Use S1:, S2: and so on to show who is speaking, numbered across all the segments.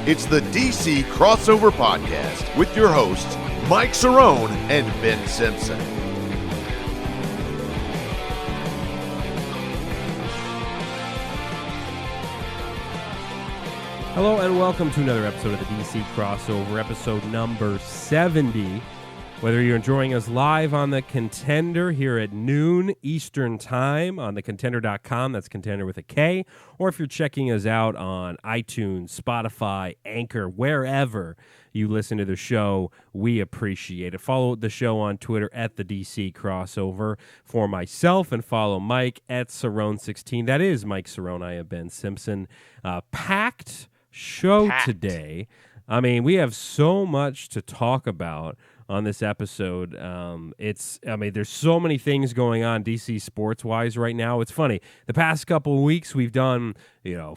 S1: It's the DC Crossover Podcast with your hosts, Mike Cerrone and Ben Simpson.
S2: Hello and welcome to another episode of the DC Crossover, episode number 70. Whether you're enjoying us live on The Contender here at noon Eastern Time on thecontender.com, that's Contender with a K, or if you're checking us out on iTunes, Spotify, Anchor, wherever you listen to the show, we appreciate it. Follow the show on Twitter at the DC Crossover for myself, and follow Mike at Cerrone16. That is Mike Cerrone. I am Ben Simpson. Packed show today. I mean, we have so much to talk about on this episode. There's so many things going on DC sports-wise right now. It's funny. The past couple of weeks, we've done,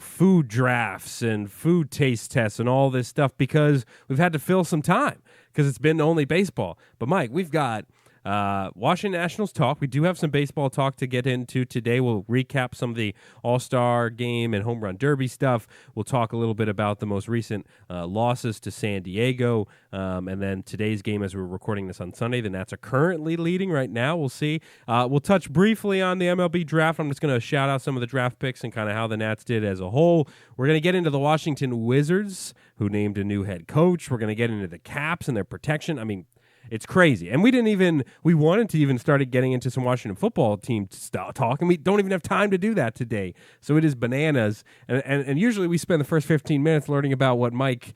S2: food drafts and food taste tests and all this stuff because we've had to fill some time because it's been only baseball. But, Mike, we've got Washington Nationals talk. We do have some baseball talk to get into today. We'll recap some of the All-Star game and Home Run Derby stuff. We'll talk a little bit about the most recent losses to San Diego. And then today's game, as we're recording this on Sunday, the Nats are currently leading right now. We'll see. We'll touch briefly on the MLB draft. I'm just going to shout out some of the draft picks and kind of how the Nats did as a whole. We're going to get into the Washington Wizards, who named a new head coach. We're going to get into the Caps and their protection. I mean, it's crazy. And we wanted to even start getting into some Washington football team talk, and we don't even have time to do that today. So it is bananas. And usually we spend the first 15 minutes learning about what Mike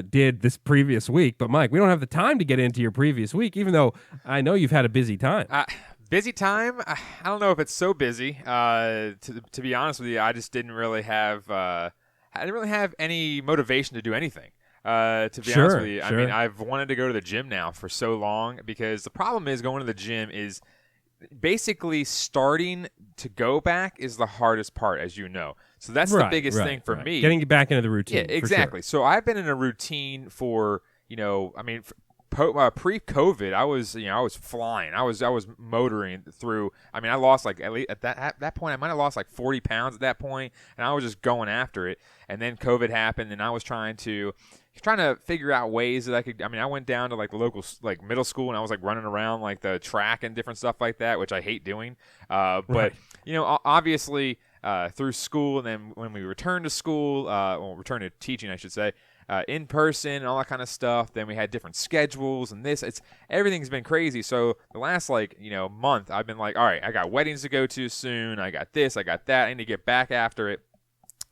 S2: did this previous week. But, Mike, we don't have the time to get into your previous week, even though I know you've had a busy time.
S3: Busy time? I don't know if it's so busy. To be honest with you, I just didn't really have any motivation to do anything. To be honest with you, I mean, I've wanted to go to the gym now for so long because the problem is going to the gym is basically starting to go back is the hardest part, as you know. So that's the biggest thing for me.
S2: Getting back into the routine.
S3: Yeah, exactly.
S2: For sure.
S3: So I've been in a routine for, pre-COVID, I was flying. I was motoring through. I mean, I lost at that point, I might have lost 40 pounds at that point, and I was just going after it. And then COVID happened, and I was trying to figure out ways that I could. I mean, I went down to the local middle school, and I was running around the track and different stuff like that, which I hate doing. But obviously through school, and then when we returned to school, returned to teaching, I should say. In person and all that kind of stuff. Then we had different schedules and everything's been crazy. So the last month I've been all right, I got weddings to go to soon. I got this, I got that. I need to get back after it.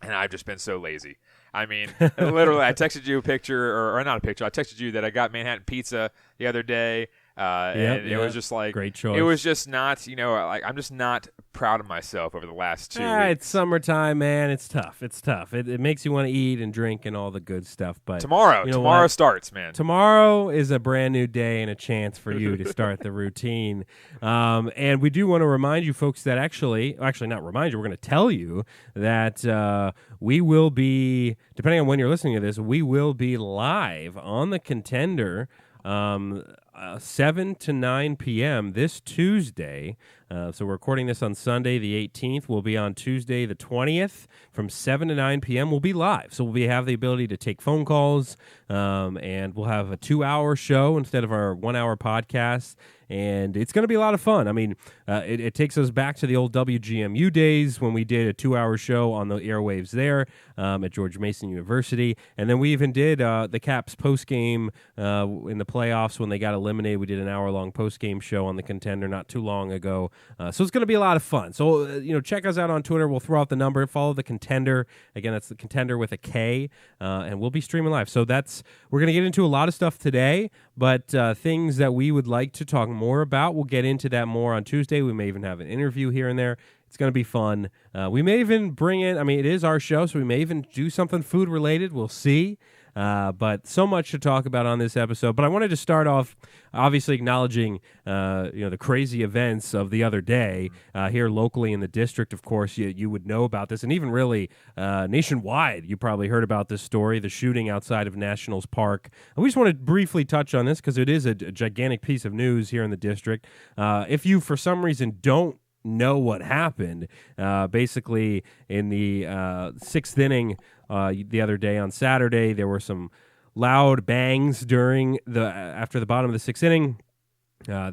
S3: And I've just been so lazy. I mean, literally, I texted you a picture, or not a picture. I texted you that I got Manhattan pizza the other day. And it was just
S2: great choice.
S3: It was just not, I'm just not proud of myself over the last 2 weeks.
S2: It's summertime, man. It's tough. It makes you want to eat and drink and all the good stuff. But
S3: tomorrow starts, man.
S2: Tomorrow is a brand new day and a chance for you to start the routine. And we do want to remind you folks that actually not remind you, we're going to tell you that we will be, depending on when you're listening to this, we will be live on The Contender 7 to 9 p.m. this Tuesday. So we're recording this on Sunday, the 18th. We'll be on Tuesday, the 20th, from 7 to 9 p.m. We'll be live. So we'll have the ability to take phone calls, and we'll have a 2-hour show instead of our 1-hour podcast. And it's going to be a lot of fun. I mean, it takes us back to the old WGMU days when we did a 2-hour show on the airwaves there at George Mason University. And then we even did the Caps postgame in the playoffs when they got eliminated. We did an hour-long postgame show on The Contender not too long ago. So it's going to be a lot of fun. So, check us out on Twitter. We'll throw out the number. Follow The Contender. Again, that's The Contender with a K. And we'll be streaming live. So we're going to get into a lot of stuff today, but things that we would like to talk more about, we'll get into that more on Tuesday. We may even have an interview here and there. It's going to be fun. We may even bring in, it is our show, so we may even do something food-related. We'll see. But so much to talk about on this episode. But I wanted to start off, obviously, acknowledging the crazy events of the other day here locally in the district. Of course, you would know about this, and even really nationwide, you probably heard about this story, the shooting outside of Nationals Park. And we just want to briefly touch on this because it is a gigantic piece of news here in the district. If you, for some reason, don't know what happened. Basically, in the 6th inning the other day on Saturday, there were some loud bangs after the bottom of the 6th inning.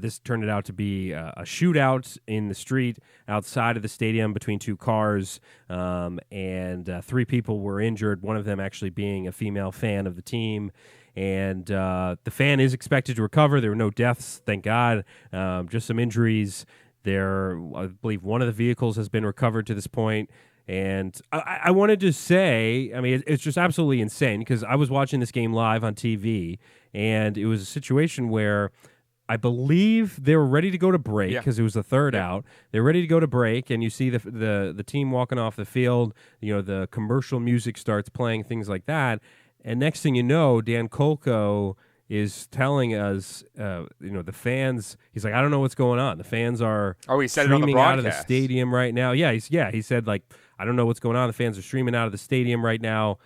S2: This turned out to be a shootout in the street outside of the stadium between two cars, and 3 people were injured, one of them actually being a female fan of the team. And the fan is expected to recover. There were no deaths, thank God, just some injuries. I believe one of the vehicles has been recovered to this point. And I wanted to say, I mean, it's just absolutely insane because I was watching this game live on TV, and it was a situation where I believe they were ready to go to break because it was the third out. They're ready to go to break, and you see the team walking off the field. The commercial music starts playing, things like that. And next thing you know, Dan Kolko is telling us, the fans. He's like, I don't know what's going on. The fans are
S3: he said
S2: streaming
S3: it on the
S2: out of the stadium right now. He said, like, I don't know what's going on. The fans are streaming out of the stadium right now.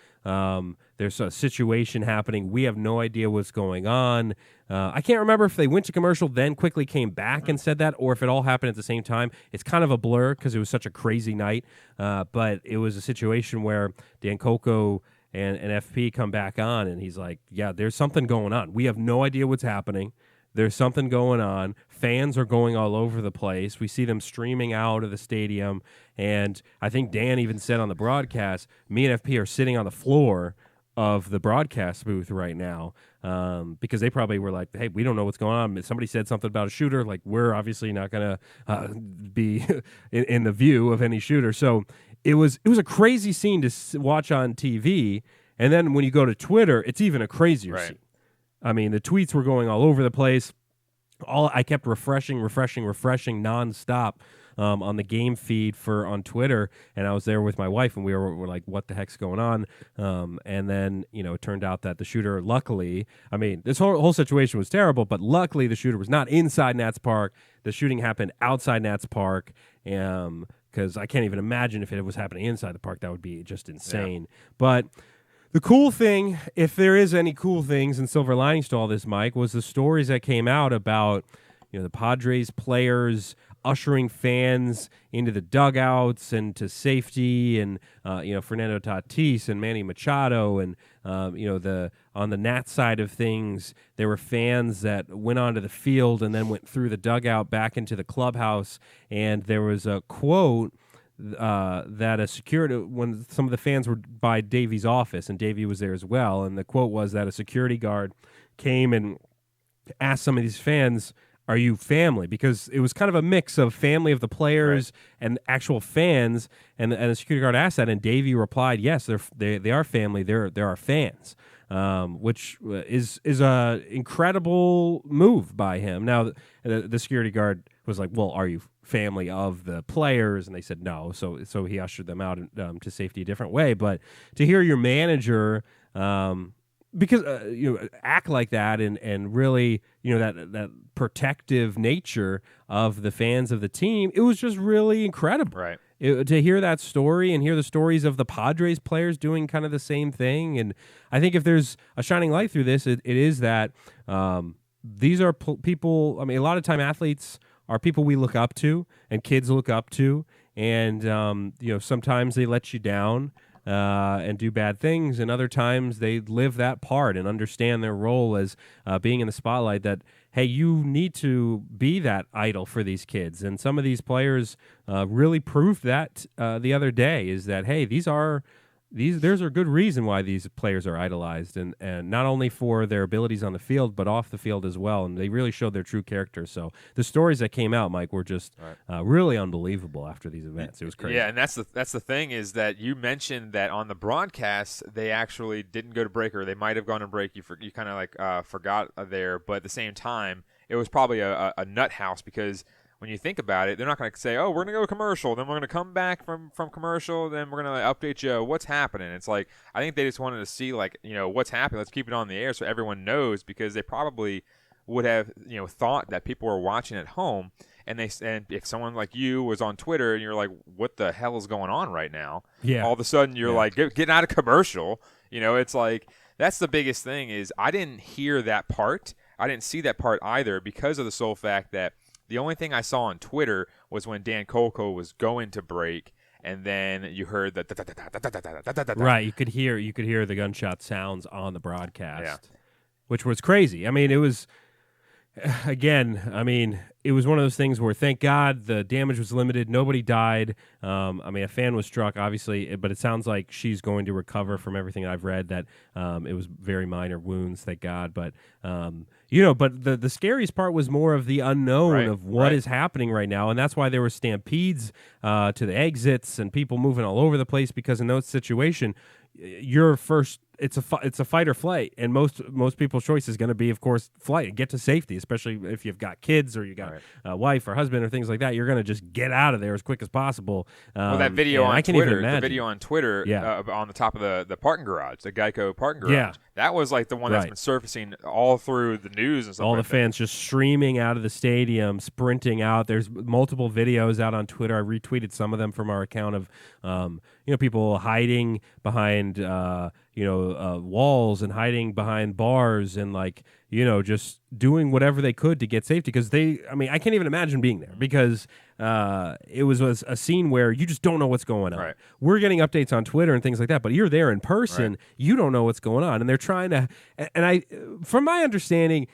S2: There's a situation happening. We have no idea what's going on. I can't remember if they went to commercial, then quickly came back and said that, or if it all happened at the same time. It's kind of a blur because it was such a crazy night. But it was a situation where Dan Kolko and FP come back on, and he's like, yeah, there's something going on. We have no idea what's happening. There's something going on. Fans are going all over the place. We see them streaming out of the stadium. And I think Dan even said on the broadcast, me and FP are sitting on the floor of the broadcast booth right now because they probably were like, hey, we don't know what's going on. Somebody said something about a shooter. Like, we're obviously not going to be in the view of any shooter. So it was a crazy scene to watch on TV. And then when you go to Twitter, it's even a crazier scene. I mean, the tweets were going all over the place. I kept refreshing nonstop on the game feed on Twitter, and I was there with my wife, and we were like, "What the heck's going on?" And then it turned out that the shooter, luckily, I mean, this whole situation was terrible, but luckily the shooter was not inside Nats Park. The shooting happened outside Nats Park, because I can't even imagine if it was happening inside the park. That would be just insane. Yeah. But the cool thing, if there is any cool things and silver linings to all this, Mike, was the stories that came out about the Padres players ushering fans into the dugouts and to safety, and Fernando Tatis and Manny Machado, and on the Nats side of things, there were fans that went onto the field and then went through the dugout back into the clubhouse, and there was a quote that a security, when some of the fans were by Davey's office, and Davey was there as well, and the quote was that a security guard came and asked some of these fans, are you family? Because it was kind of a mix of family of the players and actual fans, and the security guard asked that, and Davey replied, yes, they are family, they're our fans, which is a incredible move by him. Now, the security guard was like, well, are you family of the players? And they said no, so he ushered them out to safety a different way. But to hear your manager because act like that and really that protective nature of the fans of the team, it was just really incredible.
S3: Right.
S2: To hear that story and hear the stories of the Padres players doing kind of the same thing. And I think if there's a shining light through this, it is that these are people. I mean, a lot of time athletes are people we look up to and kids look up to. And, sometimes they let you down and do bad things. And other times they live that part and understand their role as being in the spotlight, that, hey, you need to be that idol for these kids. And some of these players really proved that the other day, is that, hey, there's a good reason why these players are idolized, and not only for their abilities on the field, but off the field as well. And they really showed their true character. So the stories that came out, Mike, were just really unbelievable after these events. It was crazy.
S3: Yeah, and that's the thing, is that you mentioned that on the broadcast they actually didn't go to break, or they might have gone to break. You kind of like forgot there, but at the same time, it was probably a nut house, because when you think about it, they're not going to say, oh, we're going to go to commercial, then we're going to come back from commercial, then we're going to update you what's happening. It's like, I think they just wanted to see, like, what's happening. Let's keep it on the air so everyone knows, because they probably would have, thought that people were watching at home, and if someone like you was on Twitter and you're like, what the hell is going on right now? Yeah. All of a sudden you're like, getting out of commercial. It's like, that's the biggest thing, is I didn't hear that part. I didn't see that part either, because of the sole fact that The only thing I saw on Twitter was when Dan Kolko was going to break, and then you heard the
S2: right. You could hear the gunshot sounds on the broadcast, which was crazy. I mean, it was. Again, I mean, it was one of those things where, thank God, the damage was limited. Nobody died. I mean, a fan was struck, obviously, but it sounds like she's going to recover from everything I've read, that it was very minor wounds, thank God. But, but the scariest part was more of the unknown of what is happening right now, and that's why there were stampedes to the exits and people moving all over the place, because in those situations, it's a fight or flight, and most people's choice is going to be, of course, flight and get to safety, especially if you've got kids or you got a wife or husband or things like that. You're going to just get out of there as quick as possible.
S3: Well, that video on Twitter, on the top of the parking garage, the Geico parking garage, that was like the one that's been surfacing all through the news and stuff.
S2: All
S3: like
S2: the fans just streaming out of the stadium, sprinting out. There's multiple videos out on Twitter. I retweeted some of them from our account of people hiding behind walls and hiding behind bars and just doing whatever they could to get safety, because I can't even imagine being there, because it was a scene where you just don't know what's going on.
S3: Right.
S2: We're getting updates on Twitter and things like that, but you're there in person, you don't know what's going on, and they're trying to. And from my understanding,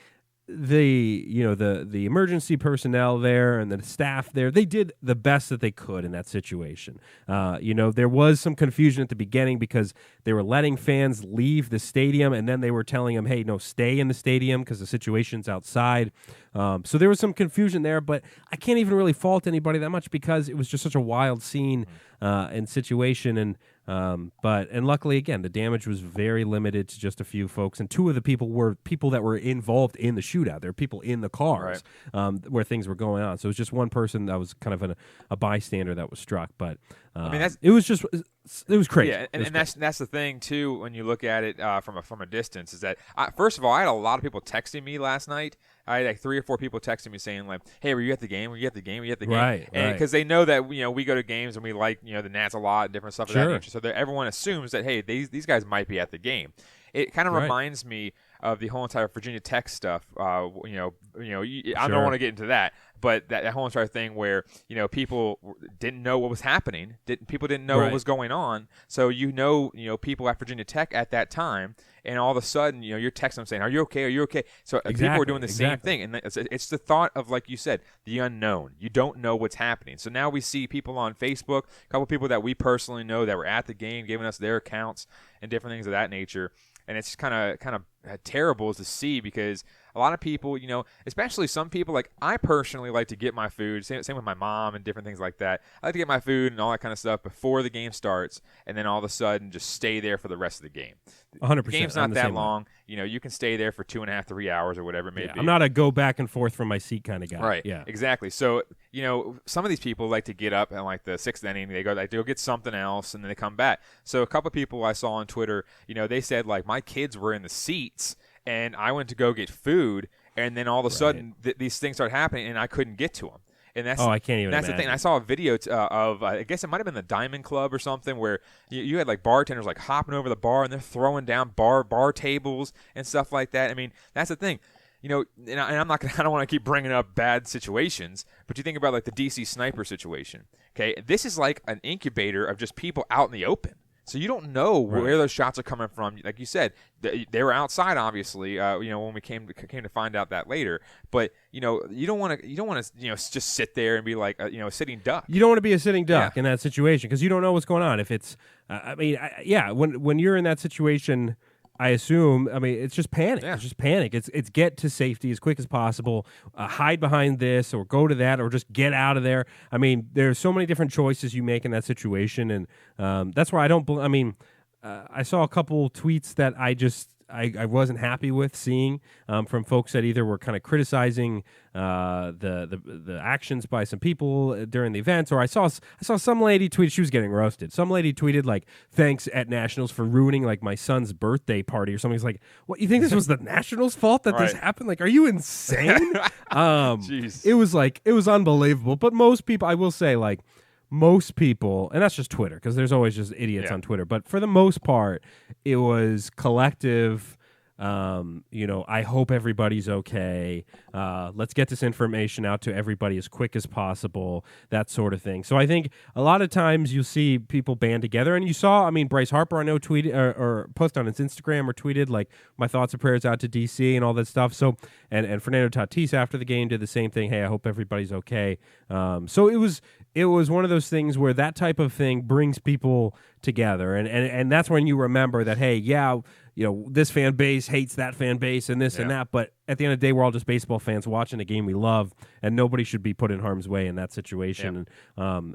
S2: the emergency personnel there and the staff there, they did the best that they could in that situation. There was some confusion at the beginning because they were letting fans leave the stadium, and then they were telling them, hey, no, stay in the stadium because the situation's outside. So there was some confusion there, but I can't even really fault anybody that much, because it was just such a wild scene and situation. And luckily, again, the damage was very limited to just a few folks, and two of the people were people that were involved in the shootout. There were people in the cars where things were going on. So it was just one person that was kind of a bystander that was struck. But it was crazy.
S3: Yeah, and that's the thing too when you look at it from a distance, is that first of all, I had a lot of people texting me last night. I had like 3 or 4 people texting me saying like, "Hey, were you at the game? Were you at the game? Were you at the game?"
S2: Right,
S3: and because they know that we go to games and we like the Nats a lot and different stuff of that nature. So everyone assumes that, hey, these guys might be at the game. It kind of reminds me of the whole entire Virginia Tech stuff. I don't want to get into that, but that whole entire thing where people didn't know what was happening, people didn't know what was going on. So people at Virginia Tech at that time, and all of a sudden you're texting them saying, "Are you okay? Are you okay?" So people are doing the same thing, and it's the thought of, like you said, the unknown. You don't know what's happening. So now we see people on Facebook, a couple people that we personally know that were at the game, giving us their accounts and different things of that nature. And it's kind of terrible to see, because a lot of people, especially some people, like I personally like to get my food, same with my mom and different things like that. I like to get my food and all that kind of stuff before the game starts, and then all of a sudden just stay there for the rest of the game.
S2: 100%.
S3: The game's not that long. You can stay there for 2.5, 3 hours or whatever it may be.
S2: I'm not a go back and forth from my seat kind of guy.
S3: Right.
S2: Yeah.
S3: Exactly. So, some of these people like to get up and like the 6th inning, they go get something else and then they come back. So a couple of people I saw on Twitter, they said like, my kids were in the seats and I went to go get food, and then all of a sudden these things start happening and I couldn't get to them. And
S2: I can't even
S3: That's
S2: imagine.
S3: the thing. I saw a video of, I guess it might have been the Diamond Club or something, where you had like bartenders like hopping over the bar and they're throwing down bar tables and stuff like that. I mean, that's the thing. And I don't want to keep bringing up bad situations, but you think about like the DC sniper situation. Okay, this is like an incubator of just people out in the open. So you don't know where those shots are coming from. Like you said, they were outside, obviously. When we came to find out that later. But you don't want to just sit there and be like a sitting duck.
S2: You don't want to be a sitting duck in that situation, because you don't know what's going on. If it's, when you're in that situation, I assume, it's just panic.
S3: Yeah.
S2: It's just panic. It's get to safety as quick as possible, hide behind this or go to that, or just get out of there. There's so many different choices you make in that situation, and that's why I don't. I saw a couple tweets that I wasn't happy with seeing from folks that either were kind of criticizing the actions by some people during the events, or I saw some lady tweet, she was getting roasted. Some lady tweeted like, "Thanks at Nationals for ruining like my son's birthday party," or something. It's like, what, you think this was the Nationals' fault that this happened? Like, are you insane?
S3: Jeez.
S2: It was unbelievable. But most people, I will say, like, most people, and that's just Twitter, because there's always just idiots on Twitter, but for the most part, it was collective I hope everybody's okay. Let's get this information out to everybody as quick as possible, that sort of thing. So I think a lot of times you'll see people band together, and you saw, Bryce Harper, I know, tweeted or posted on his Instagram or tweeted, like, my thoughts and prayers out to DC and all that stuff. So, and Fernando Tatis after the game did the same thing. Hey, I hope everybody's okay. So it was one of those things where that type of thing brings people together, and that's when you remember that, hey, yeah, this fan base hates that fan base and this and that, but at the end of the day, we're all just baseball fans watching a game we love, and nobody should be put in harm's way in that situation.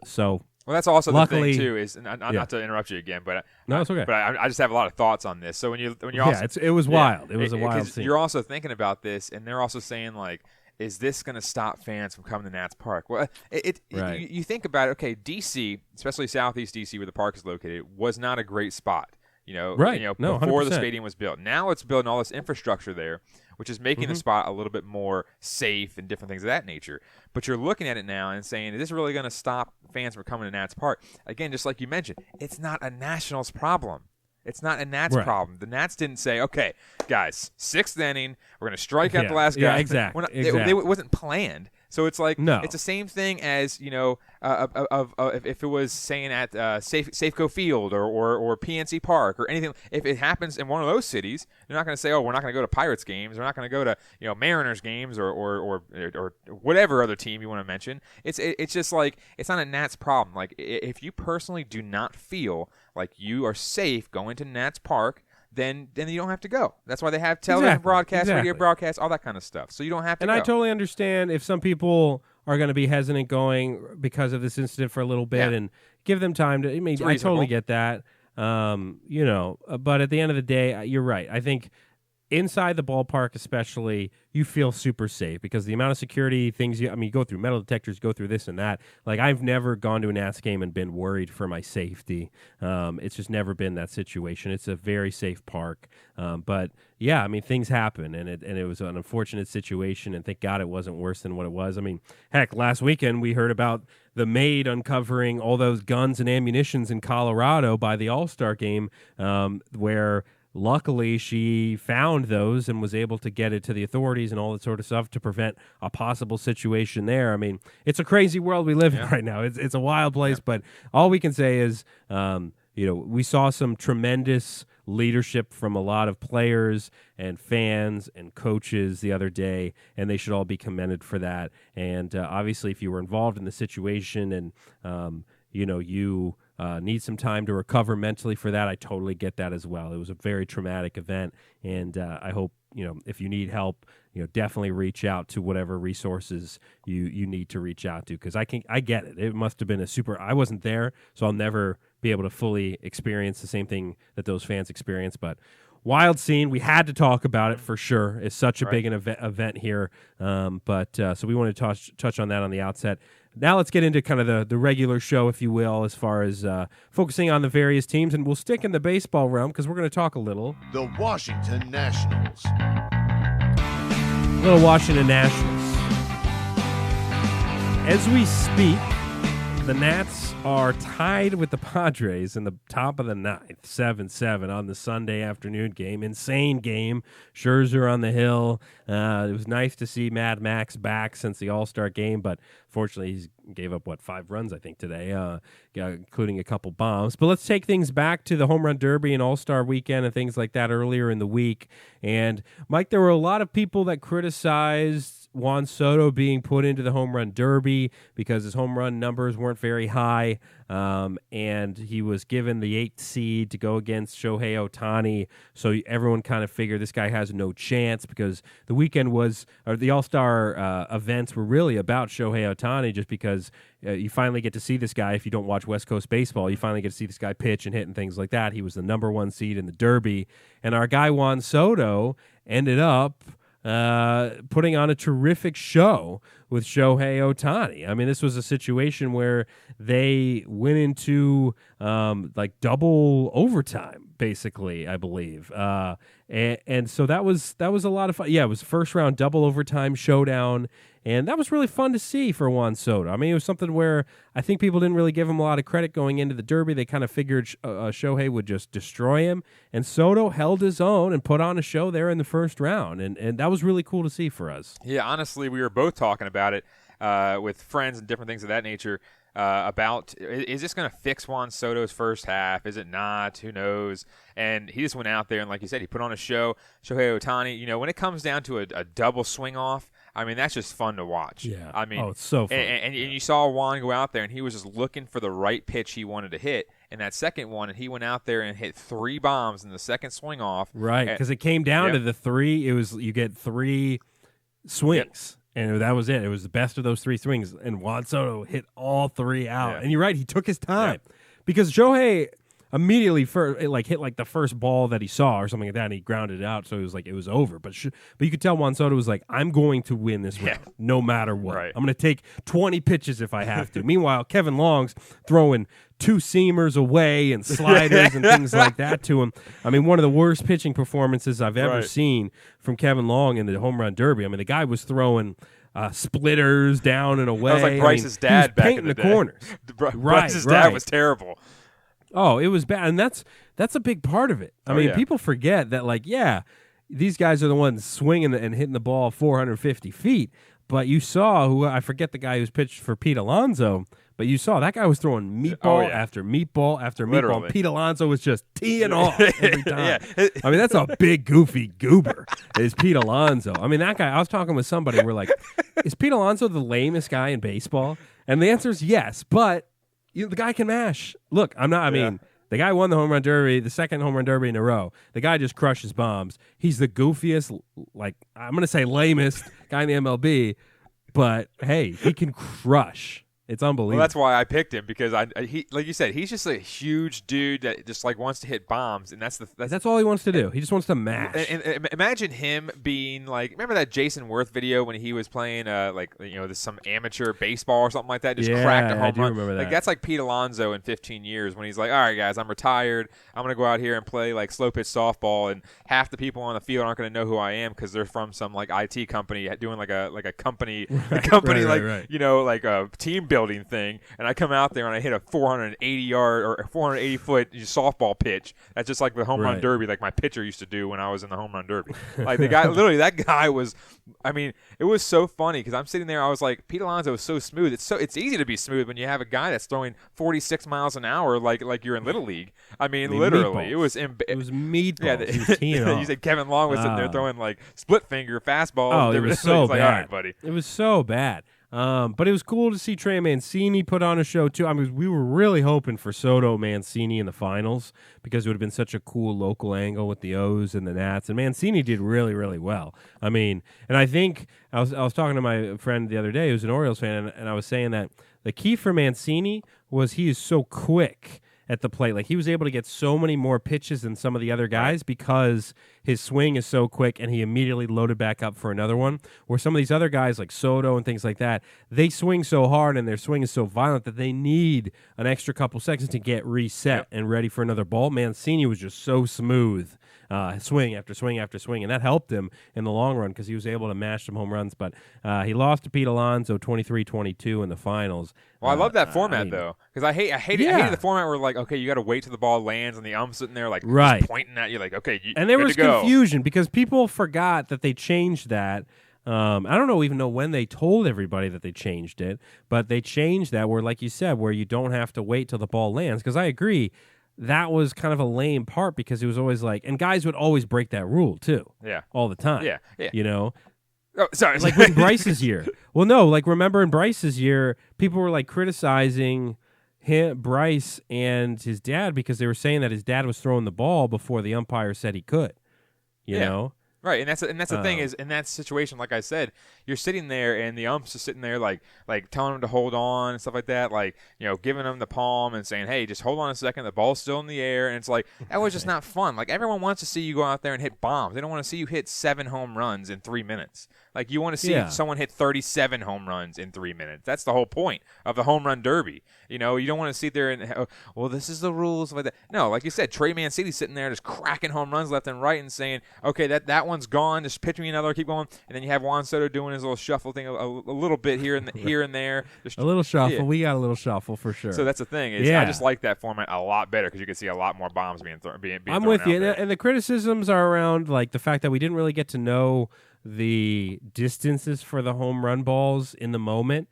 S2: So
S3: well, that's also
S2: luckily,
S3: the thing too. Is not to interrupt you again, but
S2: no, it's okay.
S3: But I just have a lot of thoughts on this. So when you're also,
S2: it was wild. It was a wild scene.
S3: You're also thinking about this, and they're also saying, like, is this going to stop fans from coming to Nats Park? Well, you think about it. Okay, DC, especially Southeast DC, where the park is located, was not a great spot. Before
S2: 100%.
S3: the stadium was built. Now it's building all this infrastructure there, which is making the spot a little bit more safe and different things of that nature. But you're looking at it now and saying, is this really going to stop fans from coming to Nats Park? Again, just like you mentioned, it's not a Nationals problem. It's not a Nats problem. The Nats didn't say, okay, guys, 6th inning, we're going to strike out the last guy.
S2: Yeah, exactly.
S3: It wasn't planned. So it's like,
S2: it's
S3: the same thing as, if it was saying at Safeco Field or PNC Park or anything. If it happens in one of those cities, they're not going to say, oh, we're not going to go to Pirates games. We're not going to go to, Mariners games or whatever other team you want to mention. It's just like, it's not a Nats problem. Like, if you personally do not feel like you are safe going to Nats Park, then you don't have to go. That's why they have television broadcasts, radio broadcasts, all that kind of stuff. So you don't have to go.
S2: And I totally understand if some people are going to be hesitant going because of this incident for a little bit and give them time to. I totally get that. But at the end of the day, you're right. I think inside the ballpark especially, you feel super safe because the amount of security things you go through metal detectors, go through this and that. Like, I've never gone to a Nats game and been worried for my safety. It's just never been that situation. It's a very safe park. But yeah, things happen, and it was an unfortunate situation, and thank God it wasn't worse than what it was. Heck, last weekend we heard about the maid uncovering all those guns and ammunitions in Colorado by the All-Star game, where luckily she found those and was able to get it to the authorities and all that sort of stuff to prevent a possible situation there. It's a crazy world we live in right now. It's a wild place, but all we can say is, we saw some tremendous leadership from a lot of players and fans and coaches the other day, and they should all be commended for that. And obviously, if you were involved in the situation and, you need some time to recover mentally for that, I totally get that as well. It was a very traumatic event, and I hope, if you need help, definitely reach out to whatever resources you need to reach out to, because I get it. It must have been I wasn't there, so I'll never be able to fully experience the same thing that those fans experienced, but wild scene. We had to talk about it for sure. It's such a big an event here, so we wanted to touch on that on the outset. Now let's get into kind of the regular show, if you will, as far as focusing on the various teams, and we'll stick in the baseball realm because we're going to talk a little.
S1: The Washington Nationals.
S2: Little Washington Nationals. As we speak, the Nats are tied with the Padres in the top of the ninth, 7-7 on the Sunday afternoon game. Insane game. Scherzer on the hill. It was nice to see Mad Max back since the All-Star game, but fortunately he gave up, 5 runs, I think, today, including a couple bombs. But let's take things back to the Home Run Derby and All-Star Weekend and things like that earlier in the week. And, Mike, there were a lot of people that criticized Juan Soto being put into the Home Run Derby because his home run numbers weren't very high, and he was given the 8th seed to go against Shohei Ohtani, so everyone kind of figured this guy has no chance because the All-Star events were really about Shohei Ohtani just because you finally get to see this guy. If you don't watch West Coast baseball, you finally get to see this guy pitch and hit and things like that. He was the number 1 seed in the Derby, and our guy Juan Soto ended up putting on a terrific show with Shohei Ohtani. This was a situation where they went into double overtime, basically, I believe. And so that was a lot of fun. Yeah, it was first round double overtime showdown, and that was really fun to see for Juan Soto. I mean, it was something where I think people didn't really give him a lot of credit going into the Derby. They kind of figured Shohei would just destroy him, and Soto held his own and put on a show there in the first round, and that was really cool to see for us.
S3: Yeah, honestly, we were both talking about it with friends and different things of that nature. About is this going to fix Juan Soto's first half? Is it not? Who knows? And he just went out there and, like you said, he put on a show. Shohei Ohtani, when it comes down to a double swing off, I mean, that's just fun to watch.
S2: Yeah.
S3: I mean,
S2: it's so fun.
S3: And you saw Juan go out there and he was just looking for the right pitch he wanted to hit. And that second one, and he went out there and hit 3 bombs in the second swing off.
S2: Right, because it came down to the 3. It was you get 3 swings. Yep. And that was it. It was the best of those 3 swings. And Juan Soto hit all 3 out. Yeah. And you're right. He took his time. Yeah. Because Shohei immediately hit the first ball that he saw or something like that, and he grounded it out. So it was over. But you could tell Juan Soto was like, I'm going to win this round no matter what. Right. I'm going to take 20 pitches if I have to. Meanwhile, Kevin Long's throwing 2 seamers away and sliders and things like that to him. I mean, one of the worst pitching performances I've ever seen from Kevin Long in the home run derby. I mean, the guy was throwing splitters down and away.
S3: That was like Bryce's dad back in the day.
S2: Corners.
S3: Bryce's dad was terrible.
S2: Oh, it was bad, and that's a big part of it. I mean, people forget that, these guys are the ones swinging and hitting the ball 450 feet, but you saw I forget the guy who's pitched for Pete Alonso, but you saw that guy was throwing meatball after meatball after meatball. Pete Alonso was just teeing off every time. I mean, that's a big, goofy goober, is Pete Alonso. I mean, that guy, I was talking with somebody, we're like, is Pete Alonso the lamest guy in baseball? And the answer is yes, but the guy can mash. Look, the guy won the home run derby, the second home run derby in a row. The guy just crushes bombs. He's the goofiest, I'm going to say lamest guy in the MLB, but hey, he can crush. It's unbelievable.
S3: Well, that's why I picked him, because he, like you said, he's just a huge dude that just wants to hit bombs, and that's
S2: all he wants to do. He just wants to mash.
S3: And imagine him being remember that Jason Worth video when he was playing some amateur baseball or something like that, just cracked a home run.
S2: I do remember that.
S3: That's like Pete Alonso in 15 years when he's like, all right, guys, I'm retired. I'm gonna go out here and play slow pitch softball, and half the people on the field aren't gonna know who I am because they're from some IT company doing a company a team building thing, and I come out there and I hit a 480-yard or 480-foot softball pitch. That's just like the home run derby, like my pitcher used to do when I was in the home run derby. The guy, literally, that guy was. I mean, it was so funny because I'm sitting there. I was like, Pete Alonso is so smooth. It's easy to be smooth when you have a guy that's throwing 46 miles an hour, like you're in Little League. I mean literally, it was
S2: meatballs.
S3: Yeah,
S2: he was teeing off.
S3: You said Kevin Long was sitting there throwing split finger fastballs.
S2: Oh, it was so bad,
S3: all right, buddy.
S2: It was so bad. But it was cool to see Trey Mancini put on a show, too. I mean, we were really hoping for Soto Mancini in the finals because it would have been such a cool local angle with the O's and the Nats. And Mancini did really, really well. I mean, and I think I was talking to my friend the other day who's an Orioles fan, and I was saying that the key for Mancini was he is so quick at the plate. He was able to get so many more pitches than some of the other guys because his swing is so quick, and he immediately loaded back up for another one. Where some of these other guys like Soto and things like that, they swing so hard and their swing is so violent that they need an extra couple seconds to get reset and ready for another ball. Mancini was just so smooth, swing after swing after swing, and that helped him in the long run because he was able to mash some home runs. But he lost to Pete Alonso 23-22 in the finals.
S3: Well, I love that format though, because I hated the format where okay, you got to wait till the ball lands and the ump's sitting there just pointing at you okay,
S2: and there was confusion because people forgot that they changed that. I don't even know when they told everybody that they changed it, but they changed that where, like you said, where you don't have to wait till the ball lands. Because I agree, that was kind of a lame part because it was always and guys would always break that rule too.
S3: Yeah,
S2: all the time.
S3: Yeah. Oh, sorry.
S2: Like in Bryce's year. Well, no, remember in Bryce's year, people were criticizing Bryce and his dad because they were saying that his dad was throwing the ball before the umpire said he could. You know?
S3: Right, and that's the thing is in that situation, like I said, you're sitting there and the umps are sitting there like telling them to hold on and stuff like that, like giving them the palm and saying, hey, just hold on a second, the ball's still in the air, and it's like that was just not fun. Like everyone wants to see you go out there and hit bombs. They don't want to see you hit 7 home runs in 3 minutes. Like you want to see someone hit 37 home runs in 3 minutes. That's the whole point of the home run derby. You don't want to sit there and this is the rules like that. No, like you said, Trey Mancini's sitting there just cracking home runs left and right and saying, okay, that one's gone. Just pitch me another, keep going. And then you have Juan Soto doing his little shuffle thing a little bit here and there. Just,
S2: a little shuffle. Yeah. We got a little shuffle for sure.
S3: So that's the thing. I just like that format a lot better because you can see a lot more bombs being thrown.
S2: I'm with you, and the criticisms are around like the fact that we didn't really get to know the distances for the home run balls in the moment.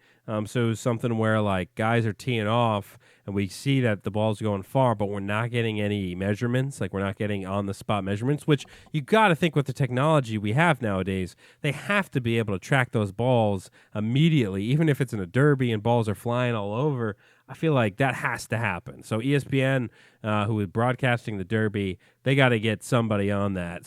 S2: So it was something where like guys are teeing off and we see that the ball's going far, but we're not getting any measurements. Like we're not getting on the spot measurements, which you got to think with the technology we have nowadays, they have to be able to track those balls immediately, even if it's in a derby and balls are flying all over. I feel like that has to happen. So ESPN, who is broadcasting the derby, they got to get somebody on that,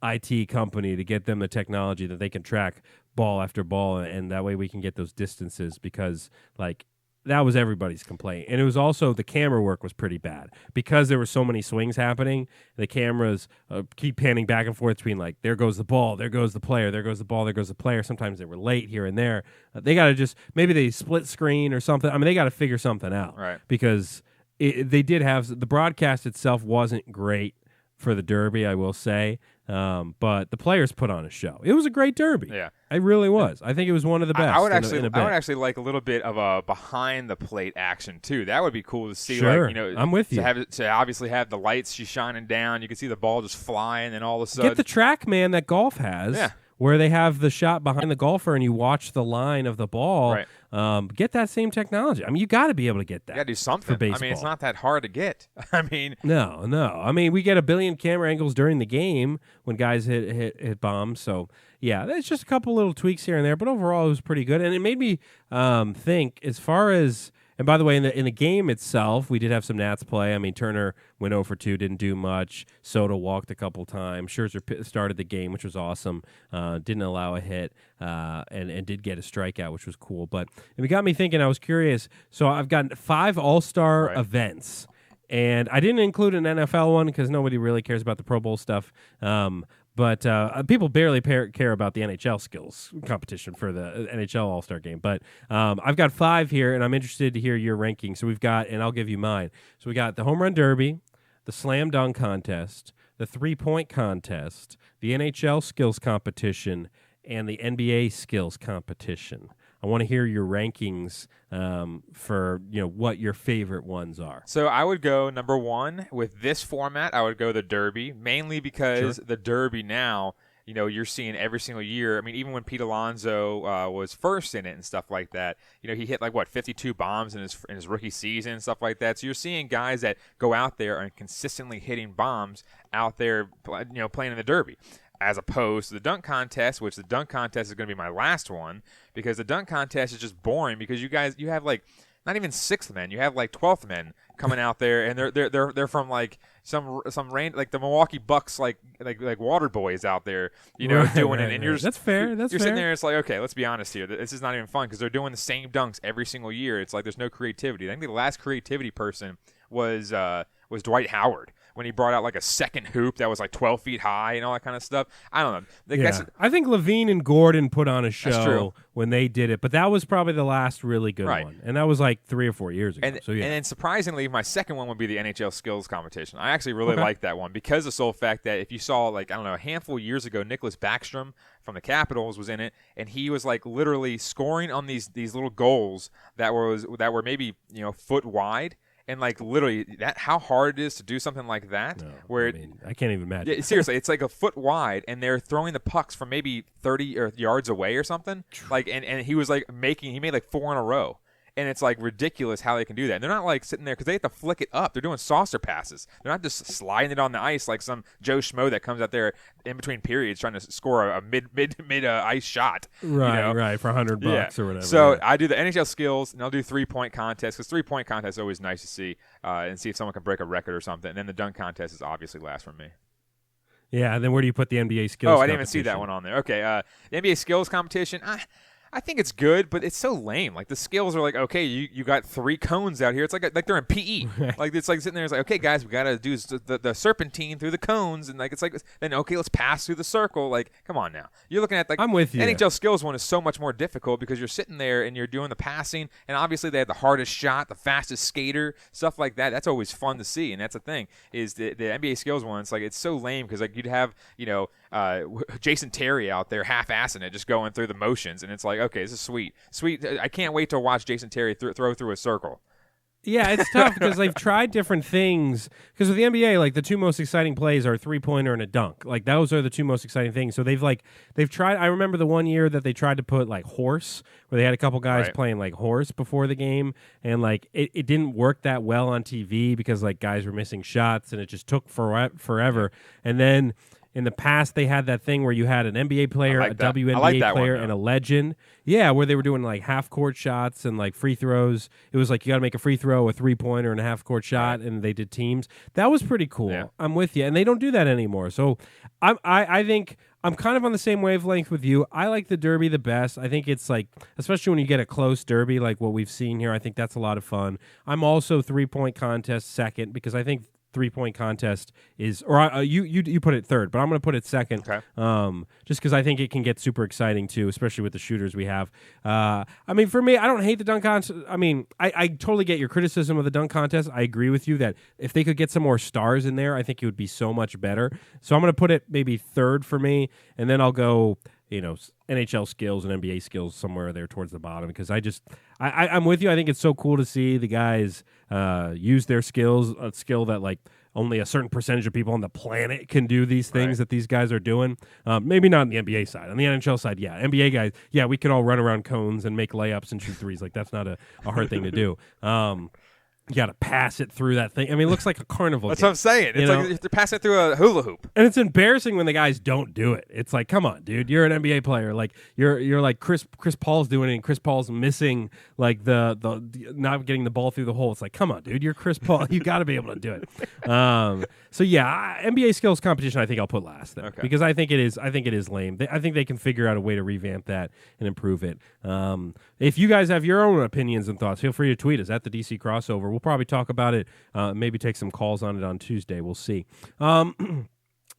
S2: IT company to get them the technology that they can track ball after ball, and that way we can get those distances because, like, that was everybody's complaint. And it was also the camera work was pretty bad because there were so many swings happening. The cameras keep panning back and forth between, like, there goes the ball, there goes the player, there goes the ball, there goes the player. Sometimes they were late here and there. They got to maybe they split screen or something. I mean, they got to figure something out.
S3: Right.
S2: Because they did have, the broadcast itself wasn't great for the Derby, I will say. But the players put on a show. It was a great Derby.
S3: Yeah.
S2: It really was. I think it was one of the best.
S3: I would actually like a little bit of a behind the plate action too. That would be cool to see.
S2: Sure.
S3: Like,
S2: I'm with you.
S3: To obviously have the lights she's shining down. You can see the ball just flying, and all of a sudden
S2: get the track man that golf has.
S3: Yeah.
S2: Where they have the shot behind the golfer and you watch the line of the ball.
S3: Right.
S2: Get that same technology. I mean, you got to be able to get that.
S3: You got to do something.
S2: For baseball.
S3: I mean, it's not that hard to get. I mean,
S2: no. I mean, we get a billion camera angles during the game when guys hit bombs. So yeah, there's just a couple little tweaks here and there, but overall it was pretty good. And it made me think as far as. And by the way, in the game itself, we did have some Nats play. I mean, Turner went 0 for 2, didn't do much. Soto walked a couple times. Scherzer started the game, which was awesome. Didn't allow a hit and did get a strikeout, which was cool. But it got me thinking. I was curious. So I've got 5 All-Star events. And I didn't include an NFL one because nobody really cares about the Pro Bowl stuff. But people barely care about the NHL skills competition for the NHL All-Star game. But I've got 5 here, and I'm interested to hear your ranking. So we've got, and I'll give you mine. So we got the Home Run Derby, the Slam Dunk Contest, the 3-Point Contest, the NHL Skills Competition, and the NBA Skills Competition. I want to hear your rankings for what your favorite ones are.
S3: So I would go number 1 with this format. I would go the Derby, mainly because the Derby now, you're seeing every single year. I mean, even when Pete Alonso was first in it and stuff like that, he hit 52 bombs in his rookie season and stuff like that. So you're seeing guys that go out there and consistently hitting bombs out there, playing in the Derby. As opposed to the dunk contest, which the dunk contest is going to be my last one, because the dunk contest is just boring because you have not even 6th men, you have 12th men coming out there, and they're from some rain, like the Milwaukee Bucks, like water boys out there, doing it, and you're just,
S2: that's fair.
S3: You're sitting there, it's like, okay, let's be honest here, this is not even fun because they're doing the same dunks every single year. It's like there's no creativity. I think the last creativity person was Dwight Howard, when he brought out a second hoop that was 12 feet high and all that kind of stuff. I don't know.
S2: I think Levine and Gordon put on a show when they did it, but that was probably the last really good one. And that was 3 or 4 years ago.
S3: And then surprisingly, my second one would be the NHL Skills Competition. I actually really like that one because of the sole fact that if you saw, a handful of years ago, Nicholas Backstrom from the Capitals was in it, and he was literally scoring on these little goals that were maybe foot wide. And literally, how hard it is to do something like that.
S2: No, I can't even imagine.
S3: Yeah, seriously, it's a foot wide, and they're throwing the pucks from maybe 30 yards away or something. And he was he made 4 in a row. And it's ridiculous how they can do that. And they're not sitting there because they have to flick it up. They're doing saucer passes. They're not just sliding it on the ice like some Joe Schmo that comes out there in between periods trying to score a mid ice shot.
S2: Right, for $100 or whatever.
S3: So I do the NHL Skills, and I'll do 3-Point Contest because 3-Point Contest is always nice to see and see if someone can break a record or something. And then the dunk contest is obviously last for me.
S2: Yeah, and then where do you put the NBA skills?
S3: Oh, I didn't even see that one on there. Okay, the NBA skills competition. I think it's good, but it's so lame. Like the skills are like, okay, you got 3 cones out here. It's like they're in PE. Like it's like sitting there. It's like, okay, guys, we gotta do the serpentine through the cones, and like it's like then okay, let's pass through the circle. Like, come on now. You're looking at like
S2: I'm with you.
S3: NHL skills one is so much more difficult because you're sitting there and you're doing the passing, and obviously they have the hardest shot, the fastest skater, stuff like that. That's always fun to see, and that's the thing is the NBA skills one. It's like it's so lame because like you'd have Jason Terry out there half-assing it, just going through the motions, and it's like, okay, this is sweet. I can't wait to watch Jason Terry throw through a circle.
S2: Yeah, it's tough because they've tried different things. Because with the NBA, like the 2 most exciting plays are a 3-pointer and a dunk. Like those are the 2 most exciting things. So they've tried. I remember the one year that they tried to put like horse, where they had a couple guys playing like horse before the game, and like it didn't work that well on TV because like guys were missing shots and it just took forever. And then in the past, they had that thing where you had an NBA player, a WNBA player, and a legend. Yeah, where they were doing like half-court shots and like free throws. It was like you got to make a free throw, a 3-pointer, and a half-court shot, and they did teams. That was pretty cool. Yeah. I'm with you. And they don't do that anymore. So I think I'm kind of on the same wavelength with you. I like the derby the best. I think it's like, especially when you get a close derby like what we've seen here, I think that's a lot of fun. I'm also 3-point contest second because I think 3-point contest is, or you put it third, but I'm going to put it second.
S3: Okay.
S2: Just because I think it can get super exciting too, especially with the shooters we have. I mean, for me, I don't hate the dunk contest. I mean, I totally get your criticism of the dunk contest. I agree with you that if they could get some more stars in there, I think it would be so much better. So I'm going to put it maybe third for me, and then I'll go, NHL skills and NBA skills somewhere there towards the bottom because I'm with you. I think it's so cool to see the guys use their skills, a skill that like only a certain percentage of people on the planet can do these things that these guys are doing. Maybe not on the NBA side. On the NHL side, yeah. NBA guys, yeah, we could all run around cones and make layups and shoot threes. Like that's not a hard thing to do. You got to pass it through that thing. I mean, it looks like a carnival
S3: That's
S2: game.
S3: what I'm saying. It's like they're passing it through a hula hoop.
S2: And it's embarrassing when the guys don't do it. It's like, come on, dude. You're an NBA player. Like you're like Chris Paul's doing it, and Chris Paul's missing like the not getting the ball through the hole. It's like, come on, dude. You're Chris Paul. You got to be able to do it. So yeah, NBA skills competition. I think I'll put last then because I think it is lame. I think they can figure out a way to revamp that and improve it. If you guys have your own opinions and thoughts, feel free to tweet us at the DC Crossover. We'll probably talk about it, maybe take some calls on it on Tuesday. We'll see.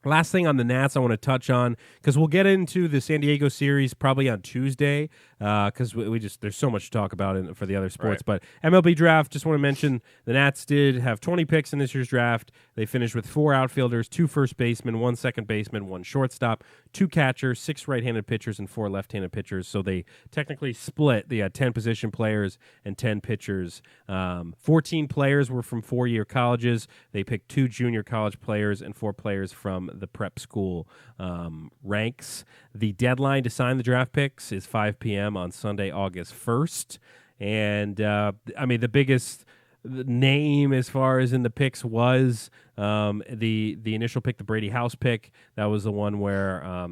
S2: Last thing on the Nats I want to touch on, because we'll get into the San Diego series probably on Tuesday, because we just there's so much to talk about for the other sports. But MLB draft, just want to mention the Nats did have 20 picks in this year's draft. They finished with 4 outfielders, 2 first basemen, 1 second baseman, 1 shortstop, 2 catchers, 6 right-handed pitchers, and 4 left-handed pitchers. So they technically split. They had 10 position players and 10 pitchers. 14 players were from 4-year colleges. They picked 2 junior college players and 4 players from the prep school ranks. The deadline to sign the draft picks is 5 p.m. on Sunday, August 1st. And, I mean, the biggest name as far as in the picks was the initial pick, the Brady House pick. That was the one where,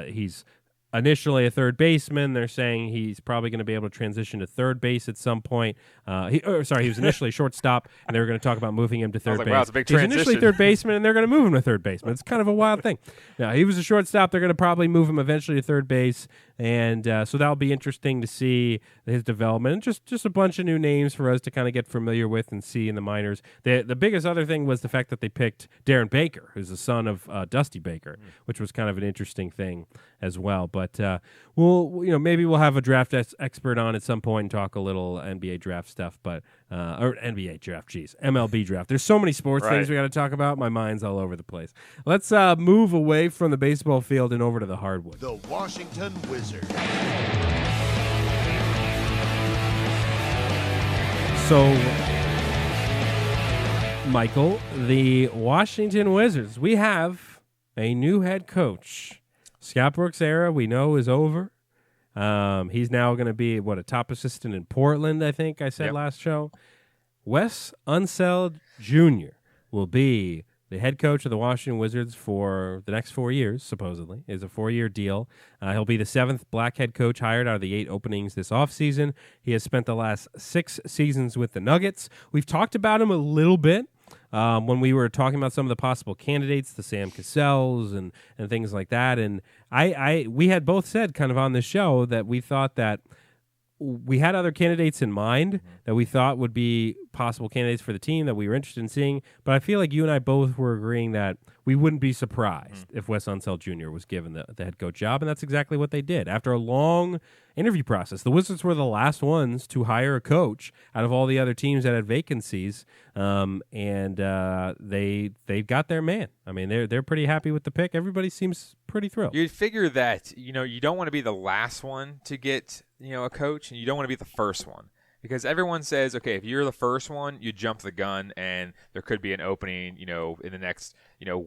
S2: he's initially a third baseman. They're saying he's probably going to be able to transition to third base at some point. He was initially shortstop, and they were going to talk about moving him to third base.
S3: Wow, it's a big transition.
S2: He's initially third baseman, and they're going to move him to third baseman. It's kind of a wild thing. Now, he was a shortstop. They're going to probably move him eventually to third base, and so that'll be interesting to see his development. And just a bunch of new names for us to kind of get familiar with and see in the minors. The biggest other thing was the fact that they picked Darren Baker, who's the son of Dusty Baker, which was kind of an interesting thing as well. But maybe we'll have a draft expert on at some point and talk a little NBA draft stuff, but or NBA draft, MLB draft. There's so many sports things we got to talk about. My mind's all over the place. Let's move away from the baseball field and over to the hardwood.
S1: The Washington Wizards.
S2: So, Michael, the Washington Wizards, we have a new head coach. Scott Brooks' era, we know, is over. He's now going to be, a top assistant in Portland, I think I said last show. Wes Unseld Jr. will be the head coach of the Washington Wizards for the next 4 years, supposedly. It's a 4-year deal. He'll be the 7th black head coach hired out of the 8 openings this offseason. He has spent the last 6 seasons with the Nuggets. We've talked about him a little bit when we were talking about some of the possible candidates, the Sam Cassells and things like that. And we had both said kind of on the show that we thought that we had other candidates in mind that we thought would be possible candidates for the team that we were interested in seeing. But I feel like you and I both were agreeing that we wouldn't be surprised if Wes Unseld Jr. was given the head coach job, and that's exactly what they did. After a long interview process, the Wizards were the last ones to hire a coach out of all the other teams that had vacancies, and they got their man. I mean, they're pretty happy with the pick. Everybody seems pretty thrilled.
S3: You'd figure that you don't want to be the last one to get a coach, and you don't want to be the first one. Because everyone says, okay, if you're the first one, you jump the gun, and there could be an opening, in the next,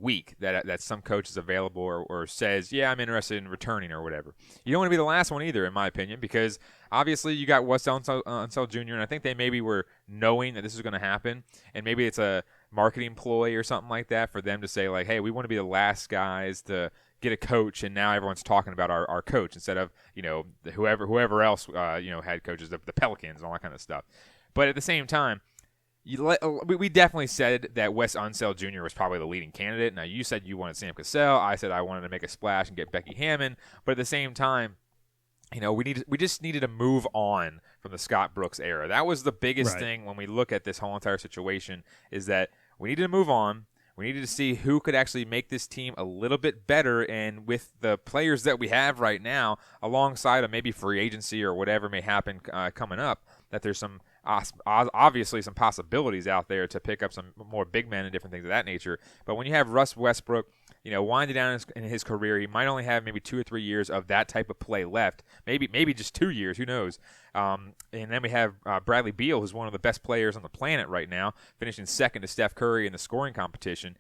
S3: week that some coach is available or says, yeah, I'm interested in returning or whatever. You don't want to be the last one either, in my opinion, because obviously you got Wes Unseld Jr., and I think they maybe were knowing that this was going to happen, and maybe it's a marketing ploy or something like that for them to say, like, hey, we want to be the last guys to get a coach, and now everyone's talking about our coach instead of whoever else had coaches, the Pelicans and all that kind of stuff. But at the same time, we definitely said that Wes Unseld Jr. was probably the leading candidate. Now, you said you wanted Sam Cassell. I said I wanted to make a splash and get Becky Hammon. But at the same time, we just needed to move on from the Scott Brooks era. That was the biggest thing when we look at this whole entire situation, is that we needed to move on. We needed to see who could actually make this team a little bit better, and with the players that we have right now, alongside of maybe free agency or whatever may happen coming up, that there's some obviously some possibilities out there to pick up some more big men and different things of that nature. But when you have Russ Westbrook, winding down in his career, he might only have maybe 2 or 3 years of that type of play left. Maybe just 2 years, who knows? And then we have Bradley Beal, who's one of the best players on the planet right now, finishing second to Steph Curry in the scoring competition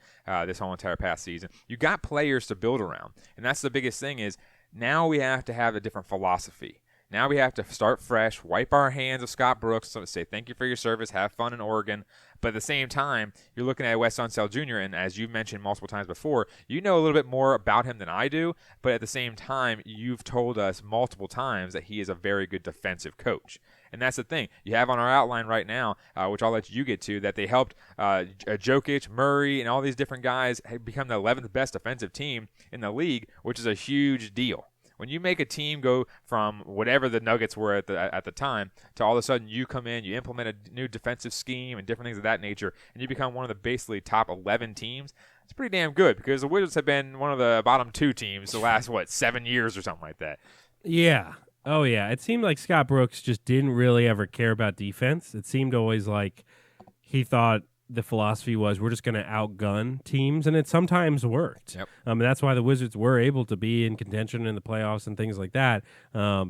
S3: this whole entire past season. You got players to build around, and that's the biggest thing. Is now we have to have a different philosophy. Now we have to start fresh, wipe our hands of Scott Brooks, so say thank you for your service, have fun in Oregon. But at the same time, you're looking at Wes Unseld Jr., and as you mentioned multiple times before, you know a little bit more about him than I do, but at the same time, you've told us multiple times that he is a very good defensive coach. And that's the thing. You have on our outline right now, which I'll let you get to, that they helped Jokic, Murray, and all these different guys become the 11th best defensive team in the league, which is a huge deal. When you make a team go from whatever the Nuggets were at the time to all of a sudden you come in, you implement a new defensive scheme and different things of that nature, and you become one of the basically top 11 teams, it's pretty damn good, because the Wizards have been one of the bottom 2 teams the last, 7 years or something like that.
S2: Yeah. Oh, yeah. It seemed like Scott Brooks just didn't really ever care about defense. It seemed always like he thought the philosophy was we're just going to outgun teams, and it sometimes worked.
S3: Yep.
S2: And that's why the Wizards were able to be in contention in the playoffs and things like that,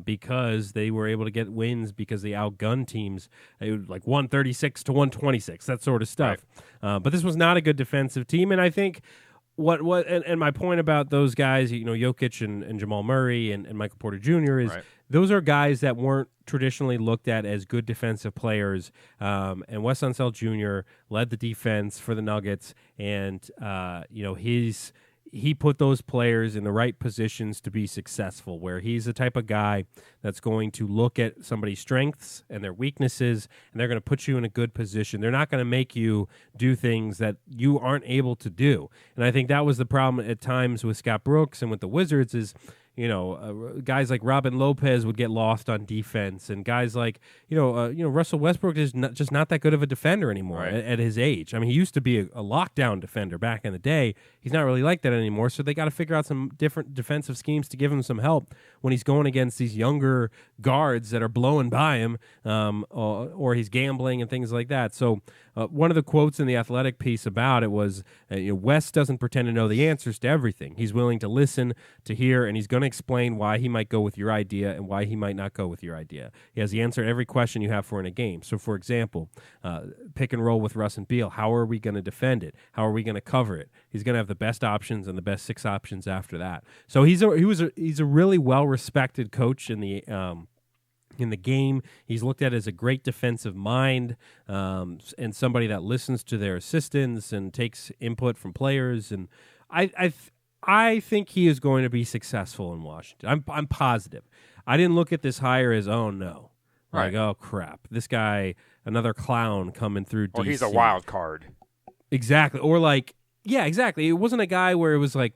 S2: because they were able to get wins because they outgunned teams, like 136 to 126, that sort of stuff. Right. But this was not a good defensive team, and I think and my point about those guys, Jokic and Jamal Murray and Michael Porter Jr. is those are guys that weren't traditionally looked at as good defensive players. And Wes Unseld Jr. led the defense for the Nuggets, and he put those players in the right positions to be successful, where he's the type of guy that's going to look at somebody's strengths and their weaknesses, and they're going to put you in a good position. They're not going to make you do things that you aren't able to do. And I think that was the problem at times with Scott Brooks and with the Wizards is, guys like Robin Lopez would get lost on defense, and guys like Russell Westbrook is just not that good of a defender anymore at his age. I mean, he used to be a lockdown defender back in the day. He's not really like that anymore. So they got to figure out some different defensive schemes to give him some help when he's going against these younger guards that are blowing by him, or he's gambling and things like that. So one of the quotes in the Athletic piece about it was, West doesn't pretend to know the answers to everything. He's willing to listen, to hear, and he's going to explain why he might go with your idea and why he might not go with your idea. He has the answer to every question you have for in a game. So, for example, pick and roll with Russ and Beal. How are we going to defend it? How are we going to cover it? He's going to have the best options and the best 6 options after that. So he's a really well-respected coach in the game. He's looked at as a great defensive mind, and somebody that listens to their assistants and takes input from players. And I think he is going to be successful in Washington. I'm positive. I didn't look at this hire as, oh no, like, oh crap, this guy, another clown coming through DC.
S3: Or he's a wild card.
S2: Exactly. Or like, yeah, exactly. It wasn't a guy where it was like,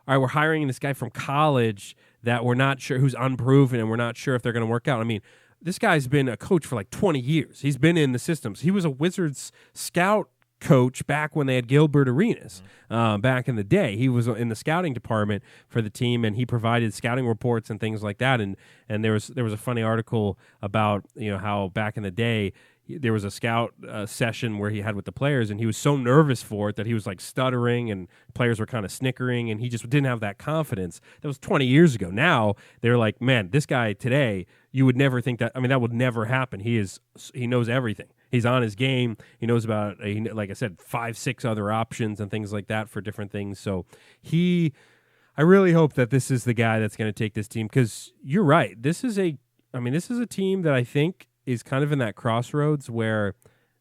S2: all right, we're hiring this guy from college that we're not sure, who's unproven, and we're not sure if they're going to work out. I mean, this guy's been a coach for like 20 years. He's been in the systems. He was a Wizards scout coach back when they had Gilbert Arenas back in the day. He was in the scouting department for the team, and he provided scouting reports and things like that. And there was a funny article about how back in the day there was a scout session where he had with the players, and he was so nervous for it that he was like stuttering, and players were kind of snickering, and he just didn't have that confidence. That was 20 years ago. Now they're like, man, this guy today, you would never think that. I mean, that would never happen. He knows everything. He's on his game. He knows about, like I said, 5-6 other options and things like that for different things. So I really hope that this is the guy that's going to take this team, because you're right. This is a team that I think is kind of in that crossroads where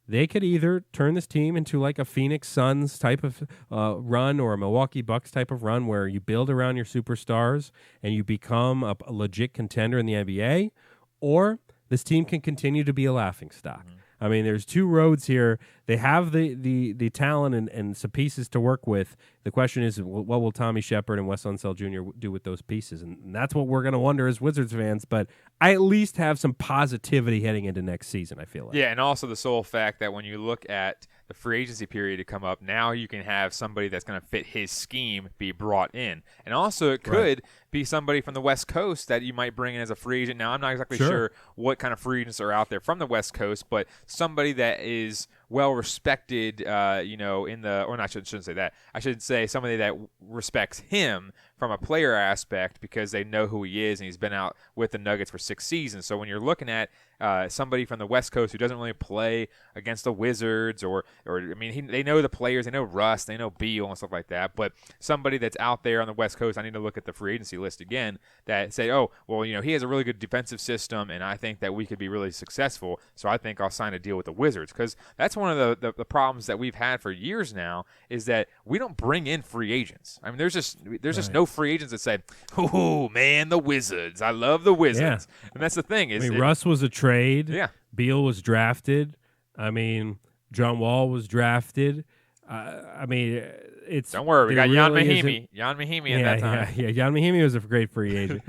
S2: they could either turn this team into like a Phoenix Suns type of run or a Milwaukee Bucks type of run where you build around your superstars and you become a legit contender in the NBA, or this team can continue to be a laughingstock. Mm-hmm. I mean, there's two roads here. They have the talent and some pieces to work with. The question is, what will Tommy Shepard and Wes Unseld Jr. do with those pieces? And that's what we're going to wonder as Wizards fans. But I at least have some positivity heading into next season, I feel like.
S3: Yeah, and also the sole fact that when you look at the free agency period to come up, now you can have somebody that's going to fit his scheme be brought in. And also it could be somebody from the West Coast that you might bring in as a free agent. Now, I'm not exactly sure what kind of free agents are out there from the West Coast, but somebody that is well respected, in the, or not, I shouldn't say that. I should say somebody that respects him from a player aspect because they know who he is and he's been out with the Nuggets for 6 seasons. So when you're looking at somebody from the West Coast who doesn't really play against the Wizards they know the players, they know Russ, they know Beal and stuff like that, but somebody that's out there on the West Coast, I need to look at the free agency list again, that say, he has a really good defensive system and I think that we could be really successful, so I think I'll sign a deal with the Wizards, because that's one of the problems that we've had for years now, is that we don't bring in free agents. I mean, there's just no free agents that say, oh man, the Wizards, I love the Wizards. Yeah. And that's the thing.
S2: Russ was a trade.
S3: Yeah.
S2: Beal was drafted. I mean, John Wall was drafted. It's
S3: don't worry, we got Jan Mahimi at that time.
S2: Yeah, Jan Mahimi was a great free agent.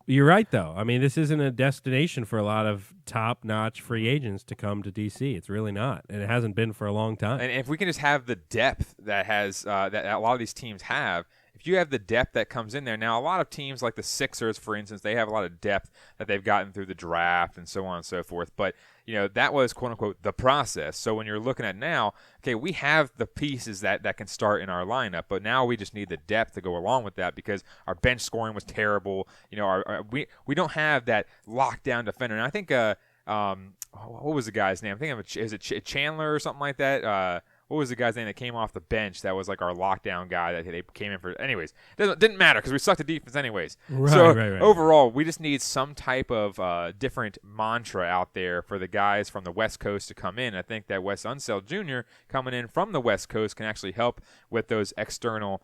S2: You're right, though. I mean, this isn't a destination for a lot of top-notch free agents to come to D.C. It's really not, and it hasn't been for a long time.
S3: And if we can just have the depth that that a lot of these teams have, if you have the depth that comes in there. Now, a lot of teams like the Sixers, for instance, they have a lot of depth that they've gotten through the draft and so on and so forth. But, that was, quote-unquote, the process. So when you're looking at now, okay, we have the pieces that can start in our lineup, but now we just need the depth to go along with that because our bench scoring was terrible. We don't have that lockdown defender. And I think, what was the guy's name? I think is it Chandler or something like that? What was the guy's name that came off the bench that was like our lockdown guy that they came in for? Anyways, didn't matter because we sucked at defense anyways. Right. Overall, we just need some type of different mantra out there for the guys from the West Coast to come in. I think that Wes Unseld Jr. coming in from the West Coast can actually help with those external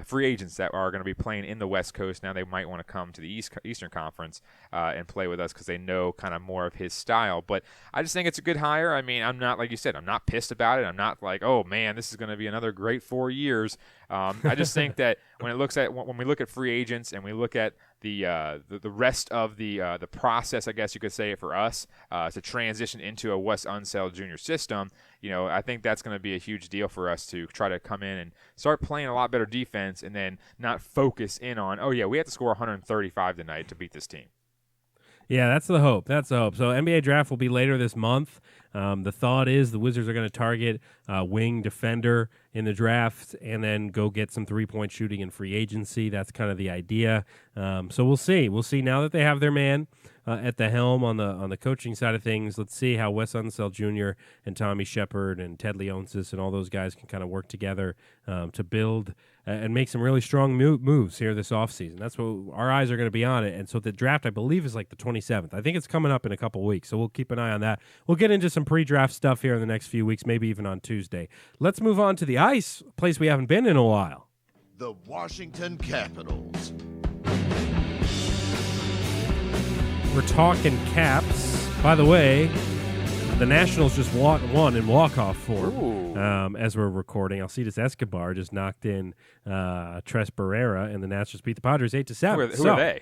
S3: free agents that are going to be playing in the West Coast. Now they might want to come to the Eastern Conference and play with us because they know kind of more of his style. But I just think it's a good hire. I mean, I'm not, like you said, I'm not pissed about it. I'm not like, oh man, this is going to be another great 4 years. I just think that when we look at free agents and we look at the rest of the process, I guess you could say, for us to transition into a Wes Unseld Jr. system, I think that's going to be a huge deal for us to try to come in and start playing a lot better defense and then not focus in on, oh yeah, we have to score 135 tonight to beat this team.
S2: Yeah, that's the hope. So NBA draft will be later this month. The thought is the Wizards are going to target wing defender in the draft and then go get some three-point shooting in free agency. That's kind of the idea. So we'll see. We'll see now that they have their man at the helm on the coaching side of things. Let's see how Wes Unseld Jr. and Tommy Shepard and Ted Leonsis and all those guys can kind of work together to build and make some really strong moves here this offseason. That's what our eyes are going to be on it. And so the draft, I believe, is like the 27th. I think it's coming up in a couple weeks, so we'll keep an eye on that. We'll get into some pre-draft stuff here in the next few weeks, maybe even on Tuesday. Let's move on to the ice, a place we haven't been in a while.
S1: The Washington Capitals.
S2: We're talking Caps. By the way, The Nationals just won in walk-off form as we're recording. Alcides Escobar just knocked in Tres Barrera, and the Nationals beat the Padres 8-7.
S3: Who are they?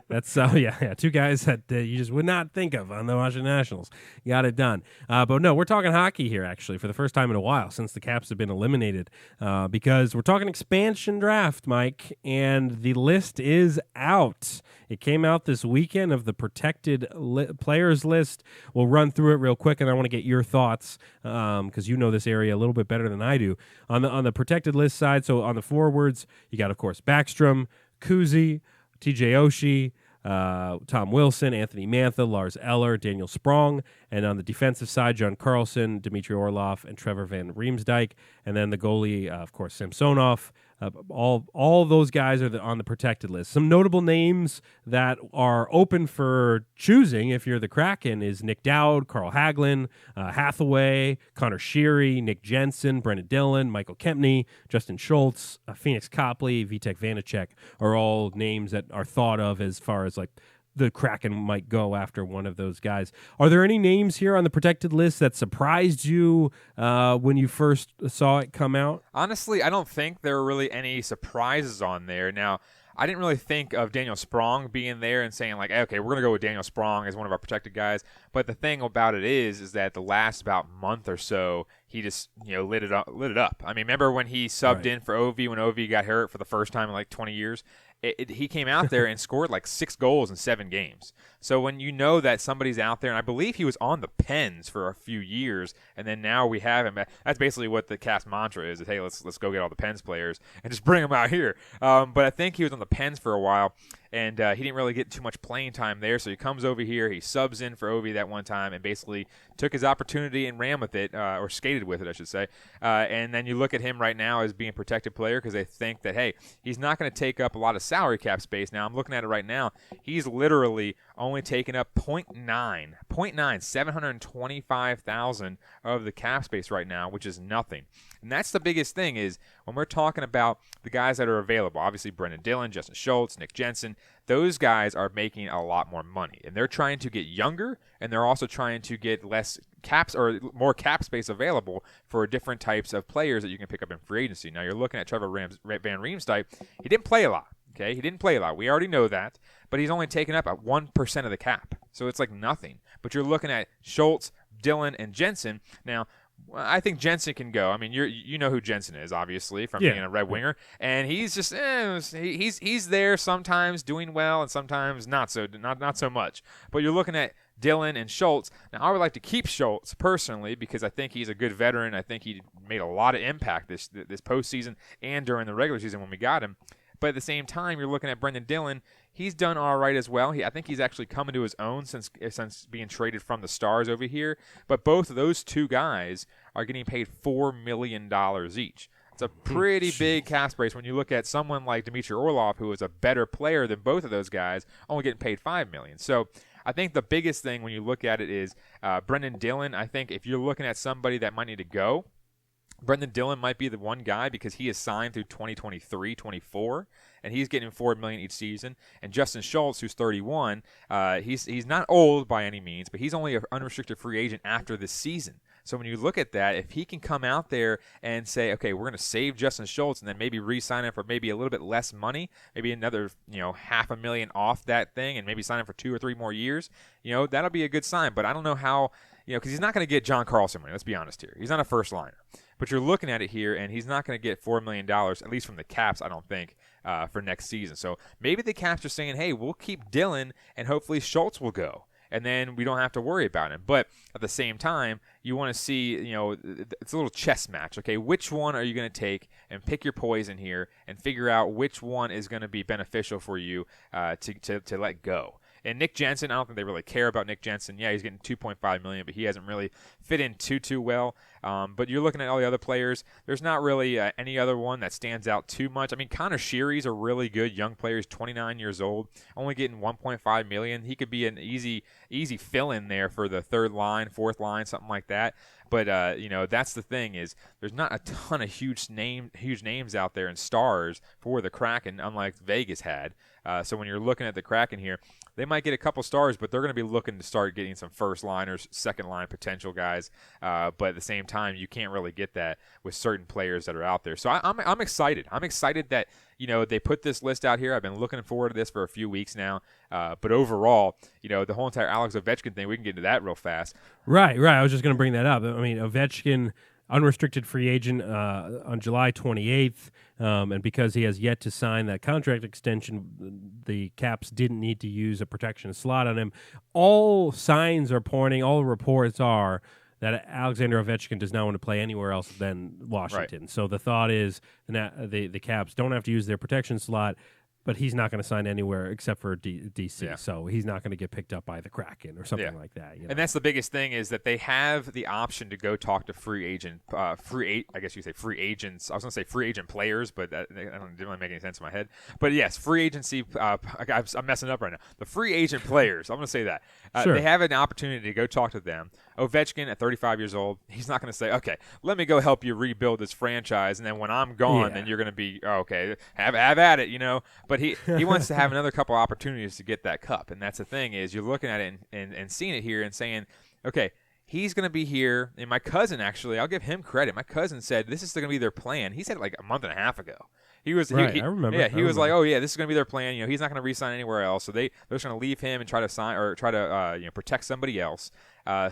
S2: That's two guys that you just would not think of on the Washington Nationals. Got it done. But no, we're talking hockey here, actually, for the first time in a while since the Caps have been eliminated, because we're talking expansion draft, Mike, and the list is out. It came out this weekend of the protected players list. We'll run through it real quick, and I want to get your thoughts because you know this area a little bit better than I do. On the protected list side, so on the forwards, you got, of course, Backstrom, Kuzi, TJ Oshie, Tom Wilson, Anthony Mantha, Lars Eller, Daniel Sprong, and on the defensive side, John Carlson, Dmitry Orlov, and Trevor Van Riemsdyk, and then the goalie, of course, Samsonov. All those guys are on the protected list. Some notable names that are open for choosing if you're the Kraken is Nick Dowd, Carl Hagelin, Hathaway, Connor Sheary, Nick Jensen, Brendan Dillon, Michael Kempney, Justin Schultz, Phoenix Copley, Vitek Vanacek are all names that are thought of as far as like the Kraken might go after one of those guys. Are there any names here on the protected list that surprised you when you first saw it come out?
S3: Honestly, I don't think there were really any surprises on there. Now, I didn't really think of Daniel Sprong being there and saying, like, okay, we're going to go with Daniel Sprong as one of our protected guys. But the thing about it is that the last about month or so, he just, lit it up. I mean, remember when he subbed in for Ovi when Ovi got hurt for the first time in like 20 years? He came out there and scored like 6 goals in 7 games. So when you know that somebody's out there, and I believe he was on the Pens for a few years, and then now we have him. That's basically what the Caps mantra is: hey, let's go get all the Pens players and just bring them out here. But I think he was on the Pens for a while, and he didn't really get too much playing time there. So he comes over here, he subs in for Ovi that one time, and basically took his opportunity and ran with it, or skated with it, I should say. And then you look at him right now as being a protected player because they think that, hey, he's not going to take up a lot of salary cap space. Now I'm looking at it right now. He's literally only taken up 725,000 of the cap space right now, which is nothing. And that's the biggest thing is when we're talking about the guys that are available, obviously Brendan Dillon, Justin Schultz, Nick Jensen, those guys are making a lot more money. And they're trying to get younger, and they're also trying to get less caps or more cap space available for different types of players that you can pick up in free agency. Now you're looking at Trevor Van Riemsdyk. He didn't play a lot. Okay, he didn't play a lot. We already know that, but he's only taken up at 1% of the cap, so it's like nothing. But you're looking at Schultz, Dillon, and Jensen. Now, I think Jensen can go. I mean, you know who Jensen is, obviously, from being a red winger, and he's just he's there sometimes doing well and sometimes not so much. But you're looking at Dillon and Schultz. Now, I would like to keep Schultz personally because I think he's a good veteran. I think he made a lot of impact this postseason and during the regular season when we got him. But at the same time, you're looking at Brendan Dillon. He's done all right as well. I think he's actually coming to his own since being traded from the Stars over here. But both of those two guys are getting paid $4 million each. It's a pretty big cap space when you look at someone like Dmitry Orlov, who is a better player than both of those guys, only getting paid $5 million. So I think the biggest thing when you look at it is Brendan Dillon. I think if you're looking at somebody that might need to go, Brendan Dillon might be the one guy because he is signed through 2023-24, and he's getting $4 million each season. And Justin Schultz, who's 31, he's not old by any means, but he's only an unrestricted free agent after this season. So when you look at that, if he can come out there and say, okay, we're going to save Justin Schultz and then maybe re-sign him for maybe a little bit less money, maybe another $500,000 off that thing, and maybe sign him for 2 or 3 more years, that'll be a good sign. But I don't know how, because he's not going to get John Carlson money. Let's be honest here. He's not a first liner. But you're looking at it here, and he's not going to get $4 million, at least from the Caps, I don't think, for next season. So maybe the Caps are saying, hey, we'll keep Dillon, and hopefully Schultz will go. And then we don't have to worry about him. But at the same time, you want to see, it's a little chess match. Okay, which one are you going to take and pick your poison here and figure out which one is going to be beneficial for you to let go. And Nick Jensen, I don't think they really care about Nick Jensen. Yeah, he's getting $2.5 million, but he hasn't really fit in too well. But you're looking at all the other players. There's not really any other one that stands out too much. I mean, Connor Sheary's a really good young player. He's 29 years old, only getting $1.5 million. He could be an easy fill-in there for the third line, fourth line, something like that. But that's the thing is there's not a ton of huge names out there and stars for the Kraken, unlike Vegas had. So when you're looking at the Kraken here, they might get a couple stars, but they're going to be looking to start getting some first liners, second line potential guys. But at the same time, you can't really get that with certain players that are out there. So I'm excited. I'm excited that they put this list out here. I've been looking forward to this for a few weeks now. But overall, the whole entire Alex Ovechkin thing, we can get into that real fast.
S2: Right. I was just going to bring that up. I mean, Ovechkin, unrestricted free agent on July 28th, and because he has yet to sign that contract extension, the Caps didn't need to use a protection slot on him. All signs are pointing, all reports are that Alexander Ovechkin does not want to play anywhere else than Washington. Right. So the thought is the Caps don't have to use their protection slot, but he's not going to sign anywhere except for DC. Yeah. So he's not going to get picked up by the Kraken or something like that.
S3: And that's the biggest thing is that they have the option to go talk to free agents. I guess you say free agents. I was going to say free agent players, but that didn't really make any sense in my head. But yes, free agency. I'm messing up right now. The free agent players. I'm going to say that. Sure. They have an opportunity to go talk to them. Ovechkin at 35 years old, he's not going to say, okay, let me go help you rebuild this franchise, and then when I'm gone, then you're going to be, okay, have at it, But he wants to have another couple opportunities to get that cup, and that's the thing is you're looking at it and seeing it here and saying, okay, he's going to be here. And my cousin, actually, I'll give him credit. My cousin said this is going to be their plan. He said it like a month and a half ago. He was
S2: right. I remember.
S3: Yeah, he was like, "Oh yeah, this is going to be their plan. He's not going to re-sign anywhere else. So they're just going to leave him and try to sign or try to protect somebody else."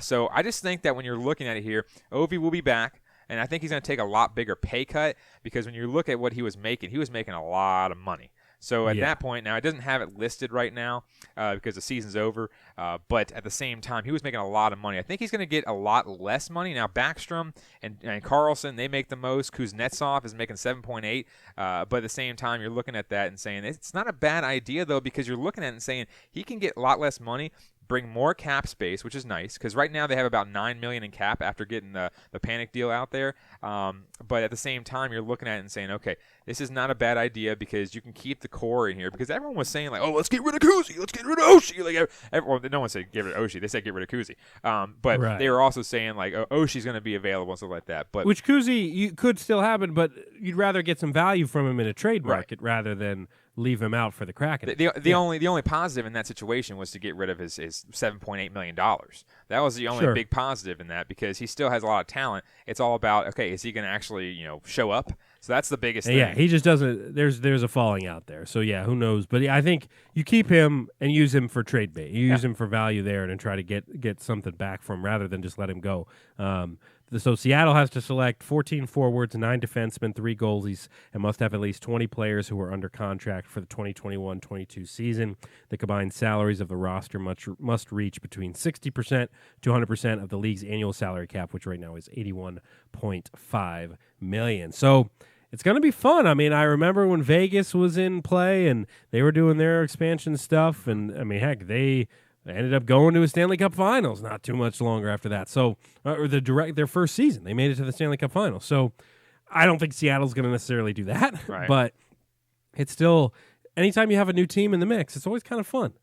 S3: So I just think that when you're looking at it here, Ovi will be back, and I think he's going to take a lot bigger pay cut because when you look at what he was making a lot of money. So at that point, now it doesn't have it listed right now because the season's over. But at the same time, he was making a lot of money. I think he's going to get a lot less money. Now Backstrom and Carlson, they make the most. Kuznetsov is making 7.8. But at the same time, you're looking at that and saying it's not a bad idea, though, because you're looking at it and saying he can get a lot less money, bring more cap space, which is nice because right now they have about $9 million in cap after getting the panic deal out there. But at the same time, you're looking at it and saying, okay, this is not a bad idea because you can keep the core in here. Because everyone was saying like, oh, let's get rid of Kuzi, let's get rid of Oshie. Like everyone, no one said get rid of Oshie. They said get rid of Kuzi. But right. They were also saying like Oshie's going to be available and stuff like that. But
S2: which Kuzi could still happen, but you'd rather get some value from him in a trade market rather than leave him out for the Kraken.
S3: The only positive in that situation was to get rid of his $7.8 million. That was the only big positive in that because he still has a lot of talent. It's all about, okay, is he going to actually show up? So that's the biggest thing.
S2: Yeah, he just doesn't. There's a falling out there. So yeah, who knows? But I think you keep him and use him for trade bait. You use him for value there and try to get something back from him rather than just let him go. So Seattle has to select 14 forwards, 9 defensemen, 3 goalies, and must have at least 20 players who are under contract for the 2021-22 season. The combined salaries of the roster must reach between 60% to 100% of the league's annual salary cap, which right now is $81.5 million. So it's going to be fun. I mean, I remember when Vegas was in play and they were doing their expansion stuff, and I mean, heck, they ended up going to a Stanley Cup Finals not too much longer after that. So, their first season, they made it to the Stanley Cup Finals. So, I don't think Seattle's going to necessarily do that, but it's still, anytime you have a new team in the mix, it's always kind of fun,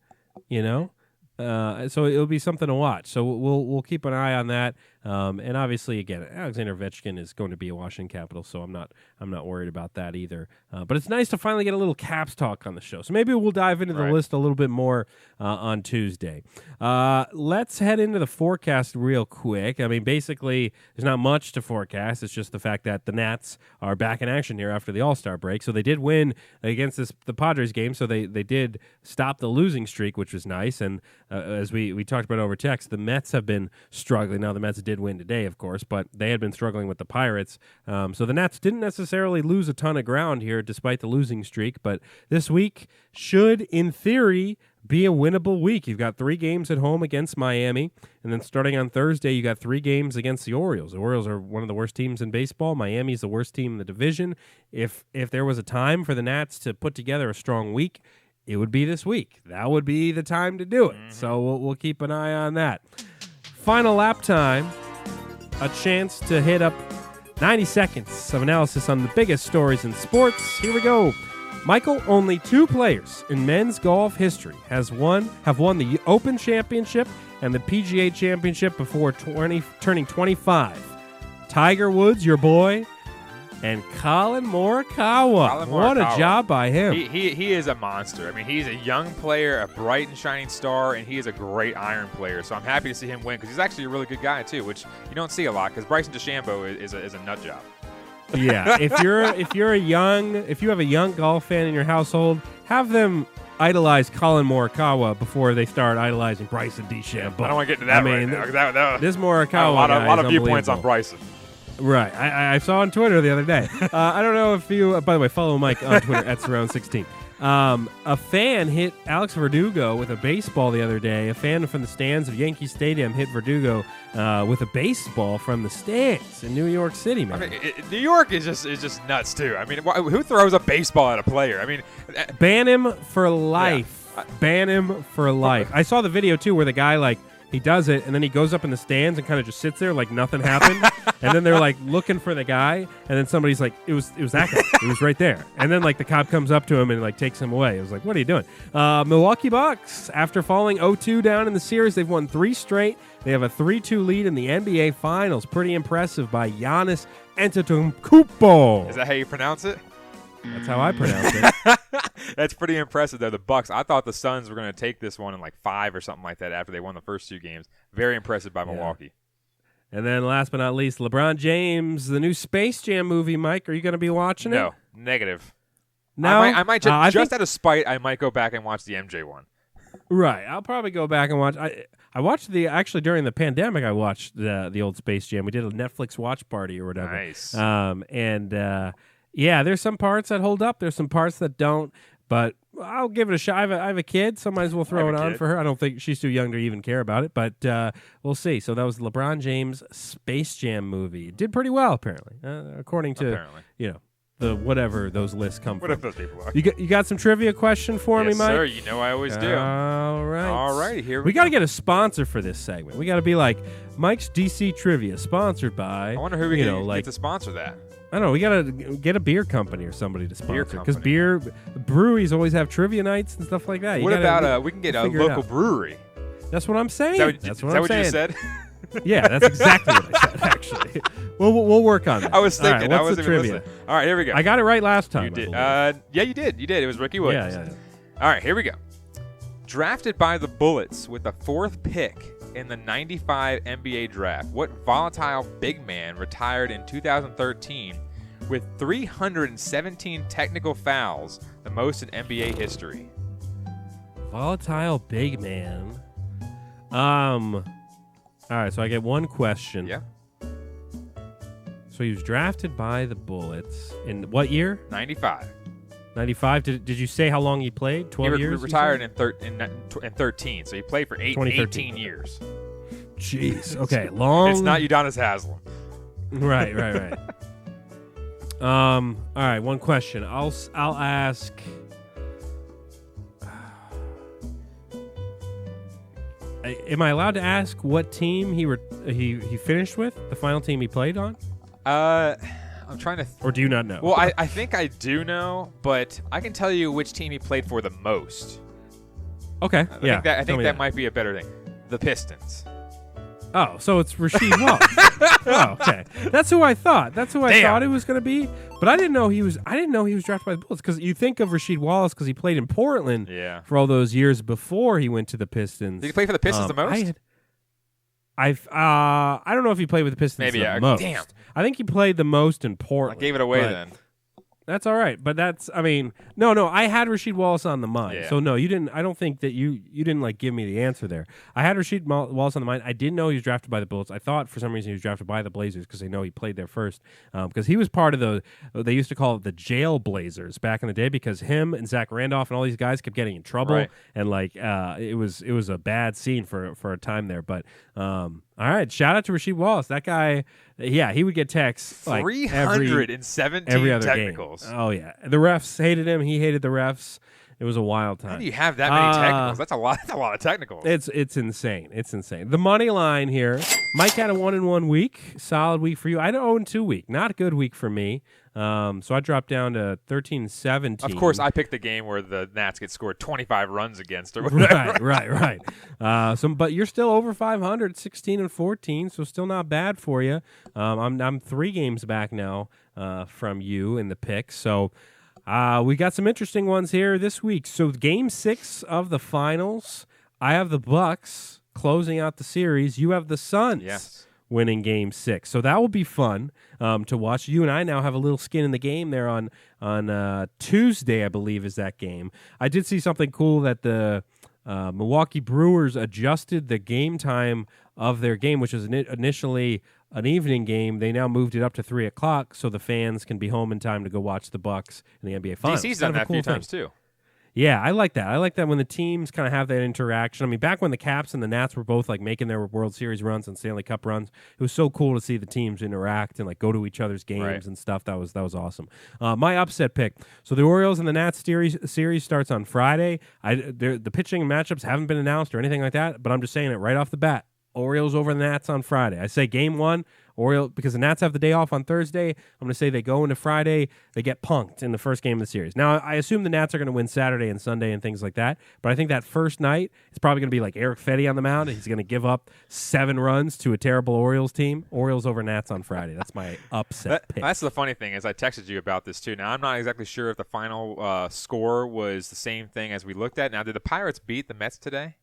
S2: So it'll be something to watch. So we'll keep an eye on that. And obviously, again, Alexander Ovechkin is going to be a Washington Capital, so I'm not worried about that either. But it's nice to finally get a little Caps talk on the show. So maybe we'll dive into the list a little bit more on Tuesday. Let's head into the forecast real quick. I mean, basically, there's not much to forecast. It's just the fact that the Nats are back in action here after the All-Star break. So they did win against the Padres game, so they did stop the losing streak, which was nice. And as we talked about over text, the Mets have been struggling. Now, the Mets did win today, of course, but they had been struggling with the Pirates. So the Nats didn't necessarily lose a ton of ground here despite the losing streak, but this week should, in theory, be a winnable week. You've got 3 games at home against Miami, and then starting on Thursday, you got 3 games against the Orioles. The Orioles are one of the worst teams in baseball. Miami's the worst team in the division. If there was a time for the Nats to put together a strong week, it would be this week. That would be the time to do it. So we'll keep an eye on that. Final lap time. a chance to hit up 90 seconds of analysis on the biggest stories in sports. Here we go. Michael, only 2 players in men's golf history have won the Open Championship and the PGA Championship before turning 25. Tiger Woods, your boy, and Colin Morikawa. What a job by him.
S3: He is a monster. I mean, he's a young player, a bright and shining star, and he is a great iron player. So I'm happy to see him win because he's actually a really good guy too, which you don't see a lot because Bryson DeChambeau is a nut job.
S2: Yeah, if you have a young golf fan in your household, have them idolize Colin Morikawa before they start idolizing Bryson DeChambeau.
S3: I don't want to get into that right now.
S2: This Morikawa
S3: a lot of viewpoints on Bryson.
S2: Right. I saw on Twitter the other day. I don't know if you, by the way, follow Mike on Twitter at Surround16. A fan hit Alex Verdugo with a baseball the other day. A fan from the stands of Yankee Stadium hit Verdugo with a baseball from the stands in New York City, man.
S3: I mean, New York is just nuts, too. I mean, who throws a baseball at a player? I mean,
S2: ban him for life. Yeah. Ban him for life. I saw the video, too, where the guy, he does it, and then he goes up in the stands and kind of just sits there like nothing happened. And then they're looking for the guy, and then somebody's like, it was that guy. It was right there. And then the cop comes up to him and takes him away. It was like, what are you doing? Milwaukee Bucks, after falling 0-2 down in the series, they've won 3 straight. They have a 3-2 lead in the NBA Finals. Pretty impressive by Giannis Antetokounmpo.
S3: Is that how you pronounce it?
S2: That's how I pronounce it.
S3: That's pretty impressive, though. The Bucks, I thought the Suns were going to take this one in 5 or something like that after they won the first 2 games. Very impressive by Milwaukee.
S2: And then last but not least, LeBron James, the new Space Jam movie. Mike, are you going to be watching it?
S3: No, negative.
S2: No?
S3: I might just out of spite, I might go back and watch the MJ one.
S2: Right. I'll probably go back and watch. I watched actually during the pandemic, I watched the old Space Jam. We did a Netflix watch party or whatever.
S3: Nice.
S2: Yeah, there's some parts that hold up. There's some parts that don't, but I'll give it a shot. I have a kid, so might as well throw it on for her. I don't think she's too young to even care about it, but we'll see. So that was LeBron James' Space Jam movie. It did pretty well, apparently, according to, the whatever those lists come from.
S3: Whatever those people are.
S2: You got some trivia question for me, Mike?
S3: Yes, sir. You know I always do.
S2: All right.
S3: All right, here
S2: we got to get a sponsor for this segment. We got to be like Mike's DC Trivia, sponsored by.
S3: I wonder who we get to sponsor that.
S2: I don't know. We got to get a beer company or somebody to sponsor. Because breweries always have trivia nights and stuff like that.
S3: What about we can get a local brewery?
S2: That's what I'm saying.
S3: Is that what you said?
S2: Yeah, that's exactly what I said, actually. We'll work on that.
S3: I was thinking.
S2: All right,
S3: I wasn't even listening. All right, here we go.
S2: I got it right last time.
S3: You did. Yeah, you did. You did. It was Ricky Williams.
S2: Yeah.
S3: All right, here we go. Drafted by the Bullets with the 4th pick in the 95 NBA draft, what volatile big man retired in 2013 with 317 technical fouls, the most in NBA history?
S2: Volatile big man. All right, so I get one question.
S3: Yeah.
S2: So he was drafted by the Bullets in what year?
S3: 95.
S2: 95. Did you say how long he played? 12 years?
S3: He retired in 13, so he played for 18 years.
S2: Jeez. Okay, long.
S3: It's not Udonis Haslem.
S2: Right. All right, one question. I'll ask. Am I allowed to ask what team he finished with? The final team he played on?
S3: I'm trying to.
S2: Or do you not know?
S3: Well, I think I do know, but I can tell you which team he played for the most.
S2: Okay.
S3: I think that might be a better thing. The Pistons.
S2: Oh, so it's Rasheed Wallace. Oh, okay. That's who I thought. I thought it was going to be. But I didn't know he was drafted by the Bullets, because you think of Rasheed Wallace because he played in Portland for all those years before he went to the Pistons.
S3: Did he play for the Pistons the most?
S2: I don't know if he played with the Pistons the most.
S3: Damn.
S2: I think he played the most in Portland.
S3: I gave it away then.
S2: That's all right, but no, I had Rasheed Wallace on the mind.
S3: Yeah.
S2: So no, you didn't. I don't think that you didn't give me the answer there. I had Rasheed Wallace on the mind. I didn't know he was drafted by the Bullets. I thought for some reason he was drafted by the Blazers because they know he played there first. Because he was part of they used to call it the Jail Blazers back in the day, because him and Zach Randolph and all these guys kept getting in trouble,
S3: right.
S2: And it was a bad scene for a time there. But all right, shout out to Rasheed Wallace. That guy, he would get texts
S3: 317
S2: every other
S3: technicals.
S2: Game. Oh yeah, the refs hated him. He hated the refs. It was a wild
S3: How
S2: time.
S3: do you have that many technicals? That's a lot. That's a lot of technicals.
S2: It's insane. It's insane. The money line here. Mike had a 1-1 week. Solid week for you. I had an 0-2 week. Not a good week for me. So I dropped down to 13-17.
S3: Of course, I picked the game where the Nats get scored 25 runs against or whatever.
S2: Right. But you're still over 500, 16-14, so still not bad for you. I'm 3 games back now from you in the picks. So we got some interesting ones here this week. So Game 6 of the finals, I have the Bucks closing out the series. You have the Suns winning Game 6. So that will be fun to watch. You and I now have a little skin in the game there on Tuesday, I believe, is that game. I did see something cool that the Milwaukee Brewers adjusted the game time of their game, which was initially an evening game. They now moved it up to 3 o'clock so the fans can be home in time to go watch the Bucks in the NBA Finals.
S3: DC's done that a few times too.
S2: Yeah, I like that. I like that when the teams kind of have that interaction. I mean, back when the Caps and the Nats were both like making their World Series runs and Stanley Cup runs, it was so cool to see the teams interact and like go to each other's games and stuff. That was awesome. My upset pick. So the Orioles and the Nats series starts on Friday. The pitching matchups haven't been announced or anything like that, but I'm just saying it right off the bat. Orioles over the Nats on Friday. I say Game 1. Orioles, because the Nats have the day off on Thursday, I'm going to say they go into Friday, they get punked in the first game of the series. Now, I assume the Nats are going to win Saturday and Sunday and things like that, but I think that first night, it's probably going to be like Eric Fetty on the mound, and he's going to give up 7 runs to a terrible Orioles team. Orioles over Nats on Friday. That's my upset pick.
S3: That's the funny thing is I texted you about this too. Now, I'm not exactly sure if the final score was the same thing as we looked at. Now, did the Pirates beat the Mets today?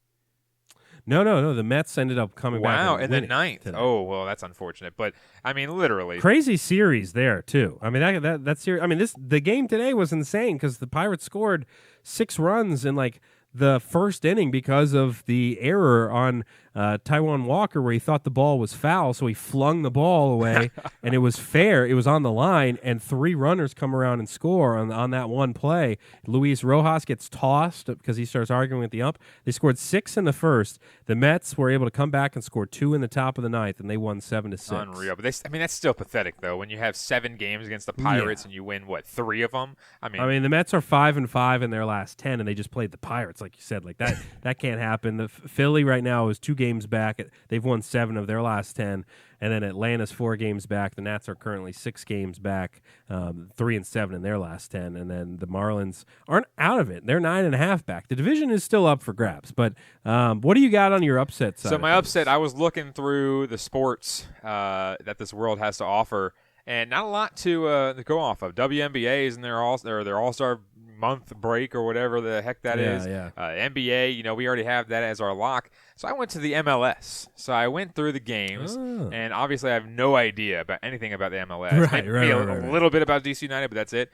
S2: No. The Mets ended up coming back.
S3: Wow, in the 9th.
S2: Today.
S3: Oh, well, that's unfortunate. But I mean, literally
S2: crazy series there too. I mean that series. I mean the game today was insane because the Pirates scored 6 runs in like the first inning because of the error on Taijuan Walker where he thought the ball was foul, so he flung the ball away, and it was fair. It was on the line, and 3 runners come around and score on that one play. Luis Rojas gets tossed because he starts arguing with the ump. They scored 6 in the first. The Mets were able to come back and score 2 in the top of the 9th, and they won 7-6.
S3: Unreal. But that's still pathetic, though, when you have 7 games against the Pirates and you win, 3 of them? I mean,
S2: the Mets are 5-5 in their last 10, and they just played the Pirates, like you said. Like that can't happen. The Philly right now is 2 games back. They've won 7 of their last 10, and then Atlanta's 4 games back. The Nats are currently 6 games back, 3-7 in their last 10, and then the Marlins aren't out of it. They're 9.5 back. The division is still up for grabs. But what do you got on your upset side?
S3: So my upset, I was looking through the sports that this world has to offer, and not a lot to go off of. WNBA is in their All-Star month break or whatever the heck that is. NBA, we already have that as our lock. So I went to the MLS. So I went through the games, and obviously I have no idea about anything about the MLS. Maybe a little bit about DC United, but that's it.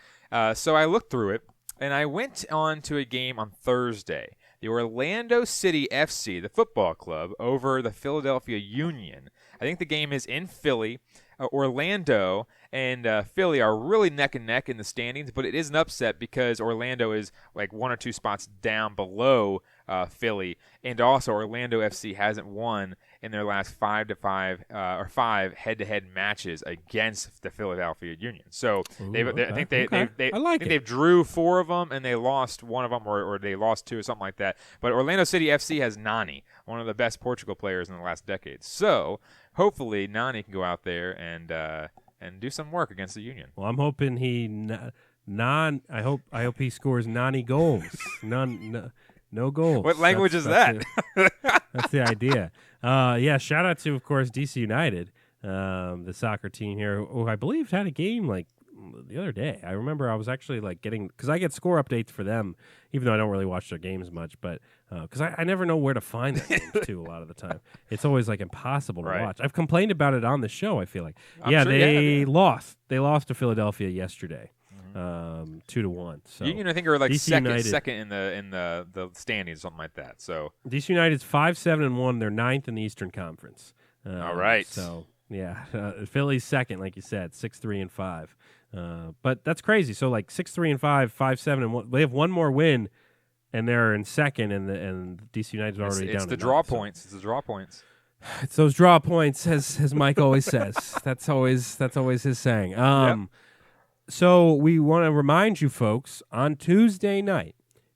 S3: So I looked through it, and I went on to a game on Thursday. The Orlando City FC, the football club, over the Philadelphia Union. I think the game is in Philly. Orlando and Philly are really neck and neck in the standings, but it is an upset because Orlando is like 1 or 2 spots down below Philly, and also Orlando FC hasn't won in their last 5 head-to-head matches against the Philadelphia Union. So I think they've drew 4 of them and they lost 1 of them, or they lost 2 or something like that. But Orlando City FC has Nani, one of the best Portugal players in the last decade. So hopefully Nani can go out there and do some work against the Union.
S2: Well, I'm hoping I hope he scores 90 goals. No goals.
S3: What language is that?
S2: That's the idea. Shout out to, of course, DC United, the soccer team here, who I believe had a game like the other day. I remember I was actually like because I get score updates for them, even though I don't really watch their games much, but because I never know where to find their games too a lot of the time. It's always like impossible to watch. I've complained about it on the show, I feel like. They lost. They lost to Philadelphia yesterday. 2-1. So
S3: Union, I think, are like
S2: DC
S3: second in the standings, something like that. So
S2: DC United's 5-7-1. They're 9th in the Eastern Conference.
S3: All right.
S2: So Philly's second, like you said, 6-3-5. But that's crazy. So like 6-3-5, 5-7-1. They have 1 more win, and they're in second, and DC United's already down.
S3: It's the draw points. It's the draw points.
S2: It's those draw points, as Mike always says. That's always his saying.
S3: Yep.
S2: So we want to remind you folks, on Tuesday night,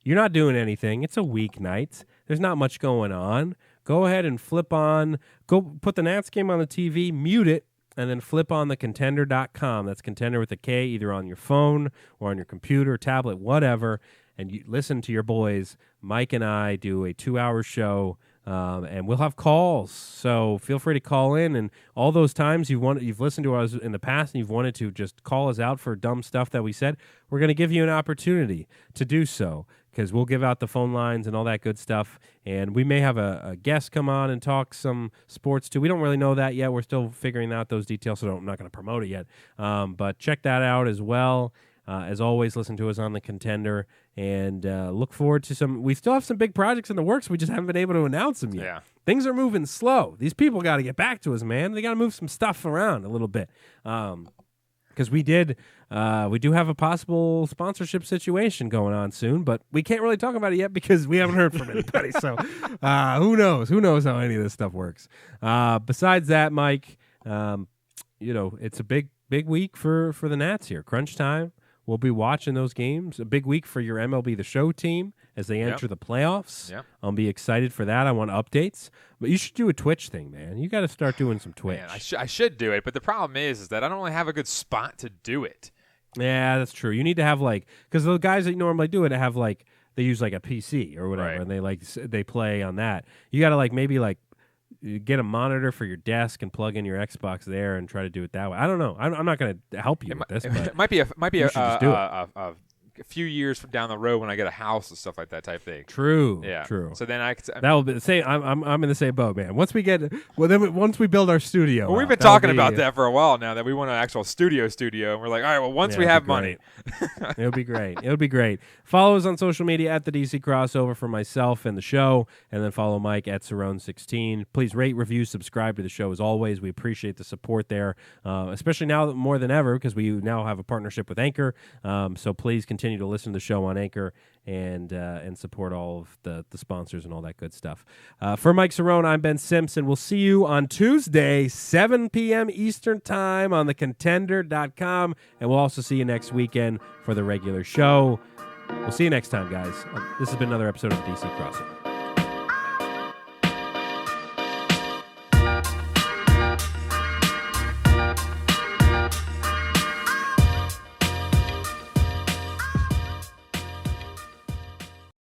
S2: you're not doing anything. It's a weeknight. There's not much going on. Go ahead and flip on. Go put the Nats game on the TV, mute it, and then flip on the contender.com. That's Contender with a K, either on your phone or on your computer, tablet, whatever. And you listen to your boys, Mike and I, do a 2-hour show, and we'll have calls. So feel free to call in. And all those times you've listened to us in the past and you've wanted to just call us out for dumb stuff that we said, we're going to give you an opportunity to do so, because we'll give out the phone lines and all that good stuff. And we may have a guest come on and talk some sports too. We don't really know that yet. We're still figuring out those details, so I'm not going to promote it yet. But check that out as well. As always, listen to us on the Contender, and look forward to some. We still have some big projects in the works. We just haven't been able to announce them yet.
S3: Yeah.
S2: Things are moving slow. These people got to get back to us, man. They got to move some stuff around a little bit. Because we do have a possible sponsorship situation going on soon, but we can't really talk about it yet because we haven't heard from anybody. So who knows? Who knows how any of this stuff works? Besides that, Mike, it's a big week for the Nats here. Crunch time. We'll be watching those games. A big week for your MLB The Show team as they enter the playoffs.
S3: Yep.
S2: I'll be excited for that. I want updates. But you should do a Twitch thing, man. You got to start doing some Twitch.
S3: Man, I should do it, but the problem is that I don't really have a good spot to do it.
S2: Yeah, that's true. You need to have because the guys that normally do it have they use a PC or whatever,
S3: Right.
S2: and they play on that. You got to maybe get a monitor for your desk and plug in your Xbox there and try to do it that way. I don't know. I'm not going to help you with this.
S3: It might be
S2: you should just do it.
S3: A few years from down the road when I get a house and stuff like that type thing.
S2: True.
S3: Yeah.
S2: True.
S3: So then
S2: that will be the same. I'm in the same boat, man. Once we build our studio,
S3: well, we've been talking about that for a while now. That we want an actual studio, and we're like, all right, well, once we have money,
S2: it'll be great. It'll be great. Follow us on social media at the DC Crossover for myself and the show, and then follow Mike at Cerrone16. Please rate, review, subscribe to the show as always. We appreciate the support there, especially now more than ever because we now have a partnership with Anchor. So please continue to listen to the show on Anchor and support all of the sponsors and all that good stuff. For Mike Cerrone, I'm Ben Simpson. We'll see you on Tuesday, 7 p.m. Eastern Time on thecontender.com, and we'll also see you next weekend for the regular show. We'll see you next time, guys. This has been another episode of the DC Crossover.